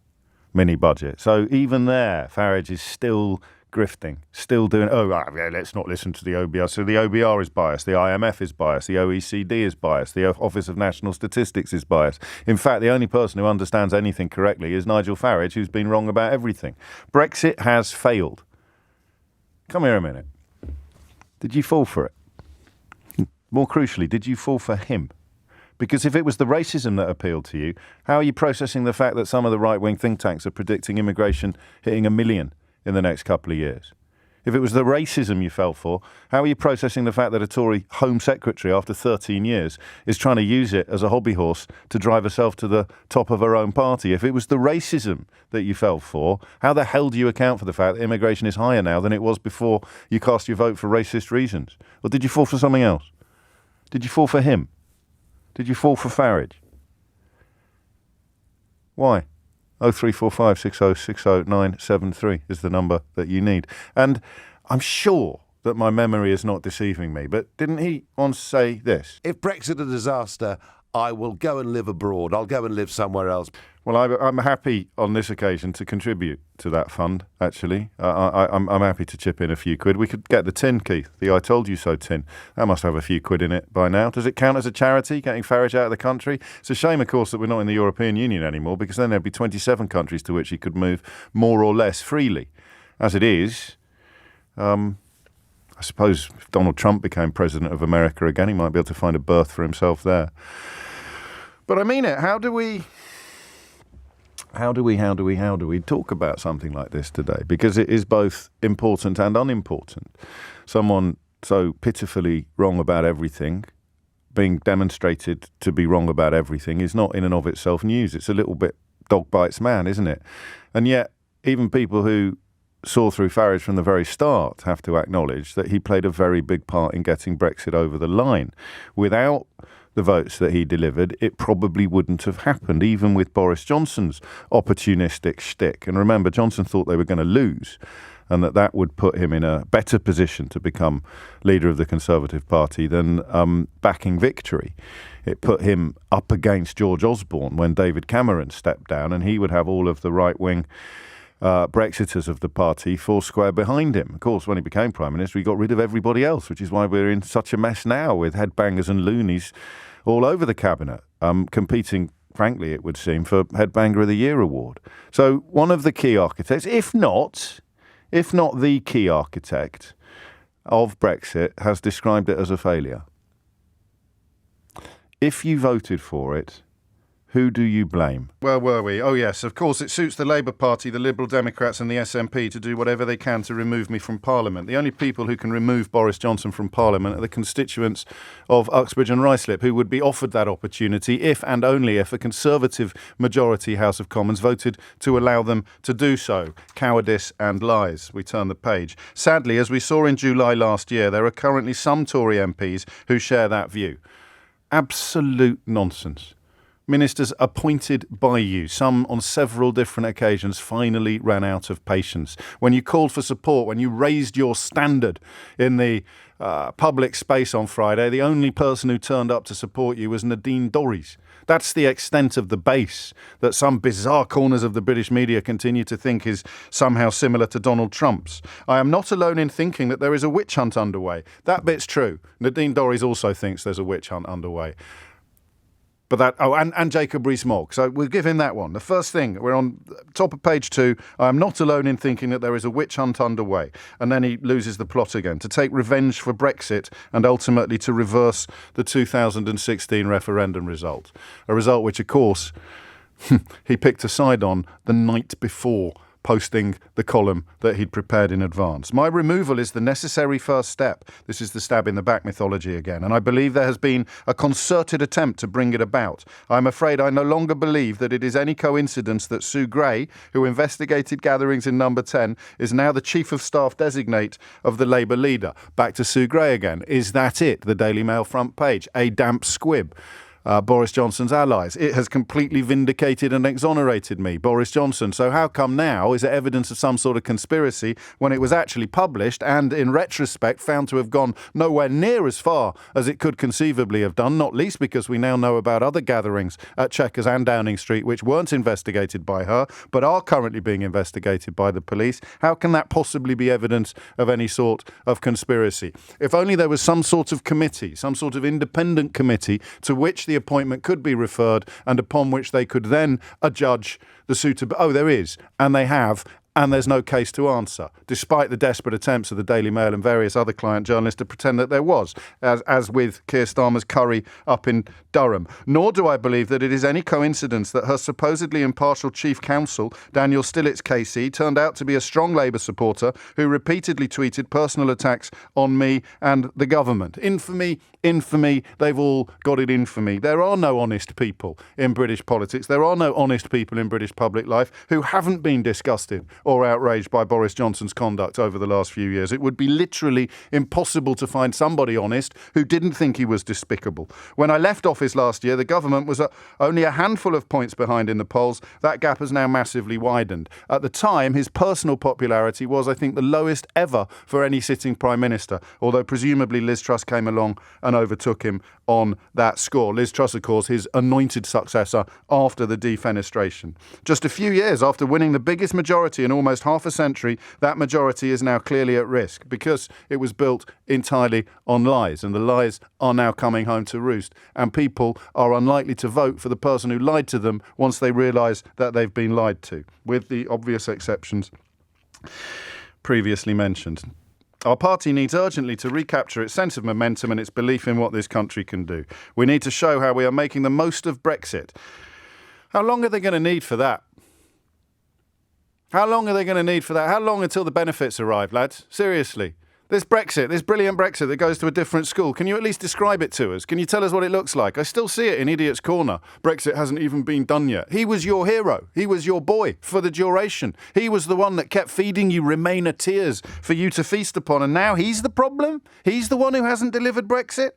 mini budget. So even there, Farage is still grifting, still doing, let's not listen to the OBR. So the OBR is biased, the IMF is biased, the OECD is biased, the Office of National Statistics is biased. In fact, the only person who understands anything correctly is Nigel Farage, who's been wrong about everything. Brexit has failed. Come here a minute. Did you fall for it? More crucially, did you fall for him? Because if it was the racism that appealed to you, how are you processing the fact that some of the right-wing think tanks are predicting immigration hitting 1 million in the next couple of years? If it was the racism you fell for, how are you processing the fact that a Tory Home Secretary, after 13 years, is trying to use it as a hobby horse to drive herself to the top of her own party? If it was the racism that you fell for, how the hell do you account for the fact that immigration is higher now than it was before you cast your vote for racist reasons? Or did you fall for something else? Did you fall for him? Did you fall for Farage? Why? 0345 60 973 is the number that you need. And I'm sure that my memory is not deceiving me, but didn't he once say this? If Brexit is a disaster, I will go and live abroad. I'll go and live somewhere else. Well, I'm happy on this occasion to contribute to that fund, actually. I'm happy to chip in a few quid. We could get the tin, Keith, the I told you so tin. That must have a few quid in it by now. Does it count as a charity, getting Farage out of the country? It's a shame, of course, that we're not in the European Union anymore, because then there'd be 27 countries to which he could move more or less freely. As it is, I suppose if Donald Trump became president of America again, he might be able to find a berth for himself there. But I mean it. How do we talk about something like this today? Because it is both important and unimportant. Someone so pitifully wrong about everything, being demonstrated to be wrong about everything, is not in and of itself news. It's a little bit dog bites man, isn't it? And yet, even people who saw through Farage from the very start have to acknowledge that he played a very big part in getting Brexit over the line. Without the votes that he delivered, it probably wouldn't have happened, even with Boris Johnson's opportunistic shtick. And remember, Johnson thought they were going to lose, and that would put him in a better position to become leader of the Conservative Party than backing victory. It put him up against George Osborne when David Cameron stepped down, and he would have all of the right-wing Brexiters of the party foursquare behind him. Of course, when he became Prime Minister, he got rid of everybody else, which is why we're in such a mess now with headbangers and loonies all over the cabinet, competing, frankly, it would seem, for Headbanger of the Year award. So one of the key architects, if not the key architect of Brexit, has described it as a failure. If you voted for it, who do you blame? Where were we? Oh, yes, of course, it suits the Labour Party, the Liberal Democrats and the SNP to do whatever they can to remove me from Parliament. The only people who can remove Boris Johnson from Parliament are the constituents of Uxbridge and Ruislip, who would be offered that opportunity if and only if a Conservative majority House of Commons voted to allow them to do so. Cowardice and lies. We turn the page. Sadly, as we saw in July last year, there are currently some Tory MPs who share that view. Absolute nonsense. Ministers appointed by you, some on several different occasions, finally ran out of patience. When you called for support, when you raised your standard in the public space on Friday, the only person who turned up to support you was Nadine Dorries. That's the extent of the base that some bizarre corners of the British media continue to think is somehow similar to Donald Trump's. I am not alone in thinking that there is a witch hunt underway. That bit's true. Nadine Dorries also thinks there's a witch hunt underway. But and Jacob Rees-Mogg. So we'll give him that one. The first thing, we're on top of page 2. I am not alone in thinking that there is a witch hunt underway. And then he loses the plot again. To take revenge for Brexit and ultimately to reverse the 2016 referendum result. A result which, of course, he picked a side on the night before posting the column that he'd prepared in advance. My removal is the necessary first step. This is the stab in the back mythology again, and I believe there has been a concerted attempt to bring it about. I'm afraid I no longer believe that it is any coincidence that Sue Gray, who investigated gatherings in Number 10, is now the Chief of Staff designate of the Labour leader. Back to Sue Gray again. Is that it? The Daily Mail front page. A damp squib. Boris Johnson's allies. It has completely vindicated and exonerated me, Boris Johnson. So how come now is it evidence of some sort of conspiracy when it was actually published and, in retrospect, found to have gone nowhere near as far as it could conceivably have done, not least because we now know about other gatherings at Chequers and Downing Street which weren't investigated by her but are currently being investigated by the police? How can that possibly be evidence of any sort of conspiracy? If only there was some sort of committee, some sort of independent committee to which the appointment could be referred and upon which they could then adjudge the suitability. Oh, there is, and they have, and there's no case to answer, despite the desperate attempts of the Daily Mail and various other client journalists to pretend that there was, as with Keir Starmer's curry up in Durham. Nor do I believe that it is any coincidence that her supposedly impartial chief counsel, Daniel Stillitz KC, turned out to be a strong Labour supporter who repeatedly tweeted personal attacks on me and the government. Infamy, they've all got it infamy. There are no honest people in British politics. There are no honest people in British public life who haven't been disgusted or outraged by Boris Johnson's conduct over the last few years. It would be literally impossible to find somebody honest who didn't think he was despicable. When I left office last year, the government was only a handful of points behind in the polls. That gap has now massively widened. At the time, his personal popularity was, I think, the lowest ever for any sitting Prime Minister, although presumably Liz Truss came along and overtook him on that score. Liz Truss, of course, his anointed successor after the defenestration. Just a few years after winning the biggest majority in almost half a century, that majority is now clearly at risk because it was built entirely on lies, and the lies are now coming home to roost, and people are unlikely to vote for the person who lied to them once they realise that they've been lied to, with the obvious exceptions previously mentioned. Our party needs urgently to recapture its sense of momentum and its belief in what this country can do. We need to show how we are making the most of Brexit. How long are they going to need for that? How long are they going to need for that? How long until the benefits arrive, lads? Seriously. This Brexit, this brilliant Brexit that goes to a different school, can you at least describe it to us? Can you tell us what it looks like? I still see it in Idiot's Corner. Brexit hasn't even been done yet. He was your hero. He was your boy for the duration. He was the one that kept feeding you Remainer tears for you to feast upon. And now he's the problem? He's the one who hasn't delivered Brexit?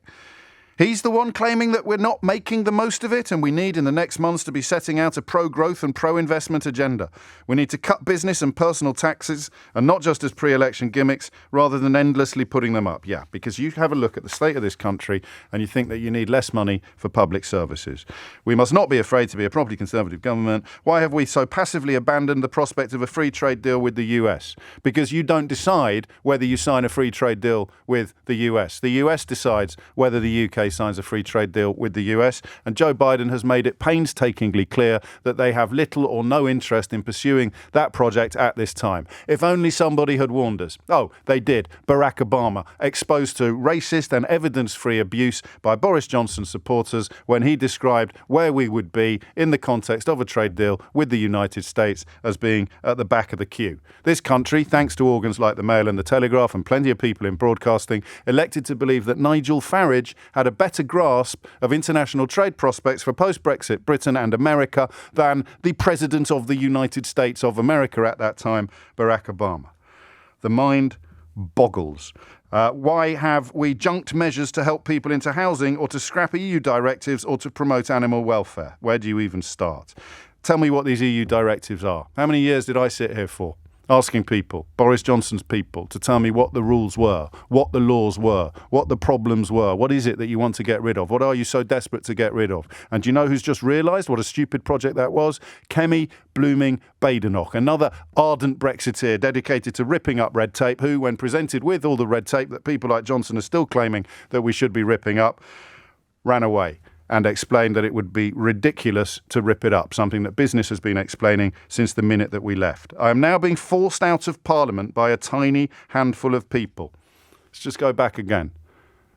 He's the one claiming that we're not making the most of it, and we need in the next months to be setting out a pro-growth and pro-investment agenda. We need to cut business and personal taxes, and not just as pre-election gimmicks, rather than endlessly putting them up. Yeah, because you have a look at the state of this country and you think that you need less money for public services. We must not be afraid to be a properly conservative government. Why have we so passively abandoned the prospect of a free trade deal with the US? Because you don't decide whether you sign a free trade deal with the US. The US decides whether the UK signs a free trade deal with the US, and Joe Biden has made it painstakingly clear that they have little or no interest in pursuing that project at this time. If only somebody had warned us. Oh, they did. Barack Obama, exposed to racist and evidence-free abuse by Boris Johnson supporters when he described where we would be in the context of a trade deal with the United States as being at the back of the queue. This country, thanks to organs like the Mail and the Telegraph and plenty of people in broadcasting, elected to believe that Nigel Farage had a better grasp of international trade prospects for post-Brexit Britain and America than the President of the United States of America at that time, Barack Obama. The mind boggles. Why have we junked measures to help people into housing or to scrap EU directives or to promote animal welfare? Where do you even start? Tell me what these EU directives are. How many years did I sit here for? Asking people, Boris Johnson's people, to tell me what the rules were, what the laws were, what the problems were. What is it that you want to get rid of? What are you so desperate to get rid of? And do you know who's just realised what a stupid project that was? Kemi Blooming Badenoch, another ardent Brexiteer dedicated to ripping up red tape, who, when presented with all the red tape that people like Johnson are still claiming that we should be ripping up, ran away and explained that it would be ridiculous to rip it up, something that business has been explaining since the minute that we left. I am now being forced out of Parliament by a tiny handful of people. Let's just go back again.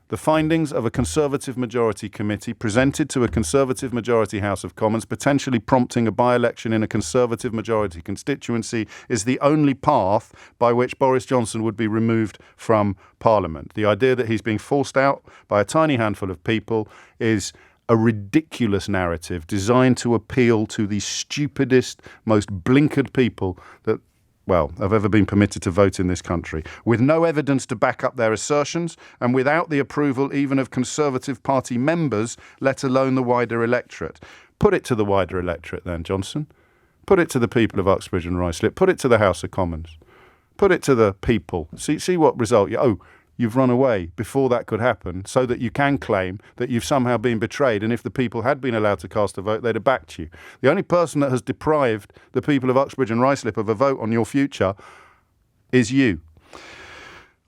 The findings of a Conservative majority committee presented to a Conservative majority House of Commons, potentially prompting a by-election in a Conservative majority constituency, is the only path by which Boris Johnson would be removed from Parliament. The idea that he's being forced out by a tiny handful of people is a ridiculous narrative designed to appeal to the stupidest, most blinkered people that have ever been permitted to vote in this country, with no evidence to back up their assertions and without the approval even of Conservative Party members, let alone the wider electorate. Put it to the wider electorate then, Johnson. Put it to the people of Uxbridge and Ruislip. Put it to the House of Commons. Put it to the people. See what result you've run away before that could happen so that you can claim that you've somehow been betrayed, and if the people had been allowed to cast a vote, they'd have backed you. The only person that has deprived the people of Uxbridge and Ruislip of a vote on your future is you.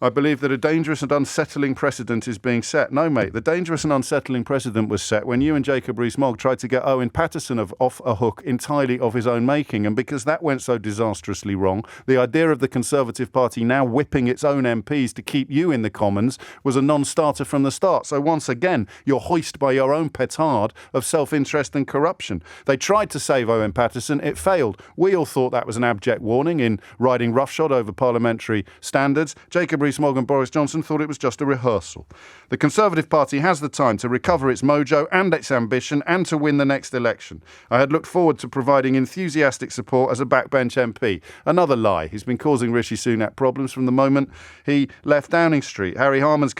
I believe that a dangerous and unsettling precedent is being set. No, mate, the dangerous and unsettling precedent was set when you and Jacob Rees-Mogg tried to get Owen Paterson off a hook entirely of his own making. And because that went so disastrously wrong, the idea of the Conservative Party now whipping its own MPs to keep you in the Commons was a non-starter from the start. So once again, you're hoisted by your own petard of self-interest and corruption. They tried to save Owen Paterson. It failed. We all thought that was an abject warning in riding roughshod over parliamentary standards. Jacob Rees-Mogg and Boris Johnson thought it was just a rehearsal. The Conservative Party has the time to recover its mojo and its ambition and to win the next election. I had looked forward to providing enthusiastic support as a backbench MP. Another lie. He's been causing Rishi Sunak problems from the moment he left Downing Street. Harriet Harman's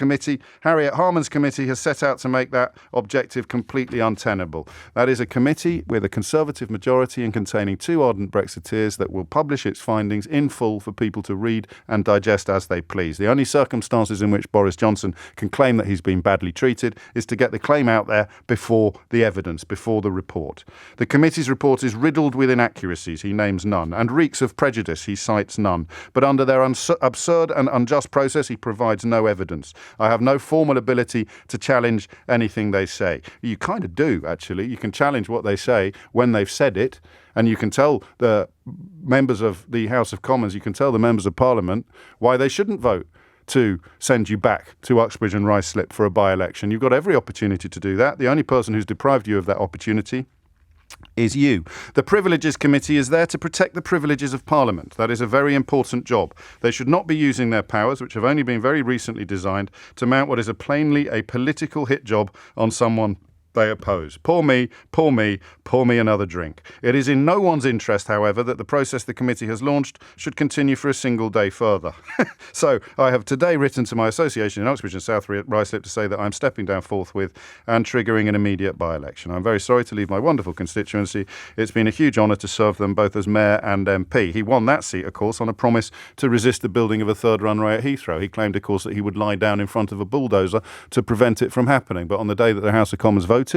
committee has set out to make that objective completely untenable. That is a committee with a Conservative majority and containing 2 ardent Brexiteers that will publish its findings in full for people to read and digest as they please. The only circumstances in which Boris Johnson can claim that he's been badly treated is to get the claim out there before the evidence, before the report. The committee's report is riddled with inaccuracies, he names none, and reeks of prejudice, he cites none. But under their absurd and unjust process, he provides no evidence. I have no formal ability to challenge anything they say. You kind of do, actually. You can challenge what they say when they've said it, and you can tell the members of the House of Commons, you can tell the members of Parliament why they shouldn't vote to send you back to Uxbridge and Ruislip for a by-election. You've got every opportunity to do that. The only person who's deprived you of that opportunity is you. The Privileges Committee is there to protect the privileges of Parliament. That is a very important job. They should not be using their powers, which have only been very recently designed, to mount what is plainly a political hit job on someone they oppose. Pour me another drink. It is in no one's interest, however, that the process the committee has launched should continue for a single day further. So I have today written to my association in Uxbridge and South Ruislip to say that I'm stepping down forthwith and triggering an immediate by-election. I'm very sorry to leave my wonderful constituency. It's been a huge honour to serve them both as mayor and MP. He won that seat, of course, on a promise to resist the building of a third runway at Heathrow. He claimed, of course, that he would lie down in front of a bulldozer to prevent it from happening. But on the day that the House of Commons voted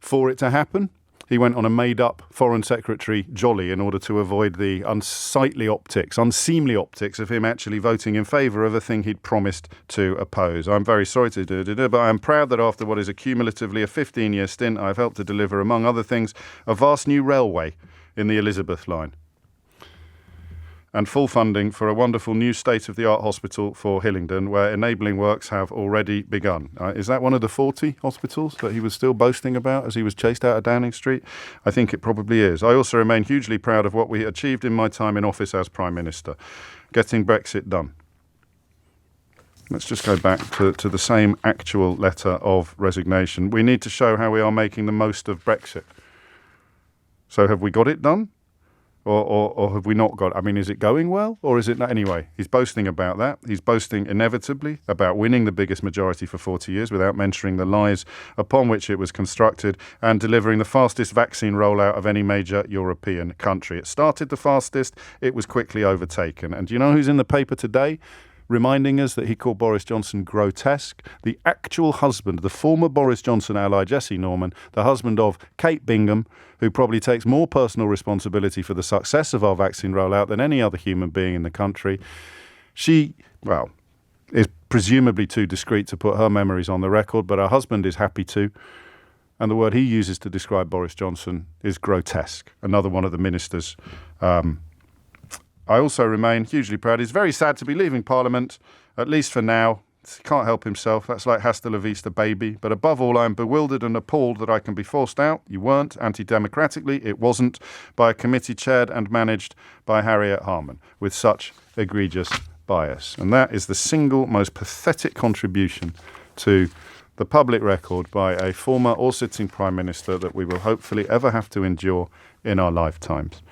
for it to happen, he went on a made-up Foreign Secretary jolly in order to avoid the unseemly optics of him actually voting in favour of a thing he'd promised to oppose. I'm very sorry to do it, but I'm proud that after what is cumulatively a 15-year stint, I've helped to deliver, among other things, a vast new railway in the Elizabeth line and full funding for a wonderful new state-of-the-art hospital for Hillingdon, where enabling works have already begun. Is that one of the 40 hospitals that he was still boasting about as he was chased out of Downing Street? I think it probably is. I also remain hugely proud of what we achieved in my time in office as Prime Minister, getting Brexit done. Let's just go back to the same actual letter of resignation. We need to show how we are making the most of Brexit. So have we got it done? Or have we not got it? I mean, is it going well or is it not? Anyway, he's boasting about that. He's boasting inevitably about winning the biggest majority for 40 years without mentioning the lies upon which it was constructed and delivering the fastest vaccine rollout of any major European country. It started the fastest. It was quickly overtaken. And do you know who's in the paper today? Reminding us that he called Boris Johnson grotesque. The actual husband, the former Boris Johnson ally, Jesse Norman, the husband of Kate Bingham, who probably takes more personal responsibility for the success of our vaccine rollout than any other human being in the country. She, is presumably too discreet to put her memories on the record, but her husband is happy to. And the word he uses to describe Boris Johnson is grotesque. Another one of the ministers. I also remain hugely proud. He's very sad to be leaving Parliament, at least for now. He can't help himself. That's like hasta la vista, baby. But above all, I am bewildered and appalled that I can be forced out. You weren't. Anti-democratically, it wasn't. By a committee chaired and managed by Harriet Harman with such egregious bias. And that is the single most pathetic contribution to the public record by a former or sitting Prime Minister that we will hopefully ever have to endure in our lifetimes.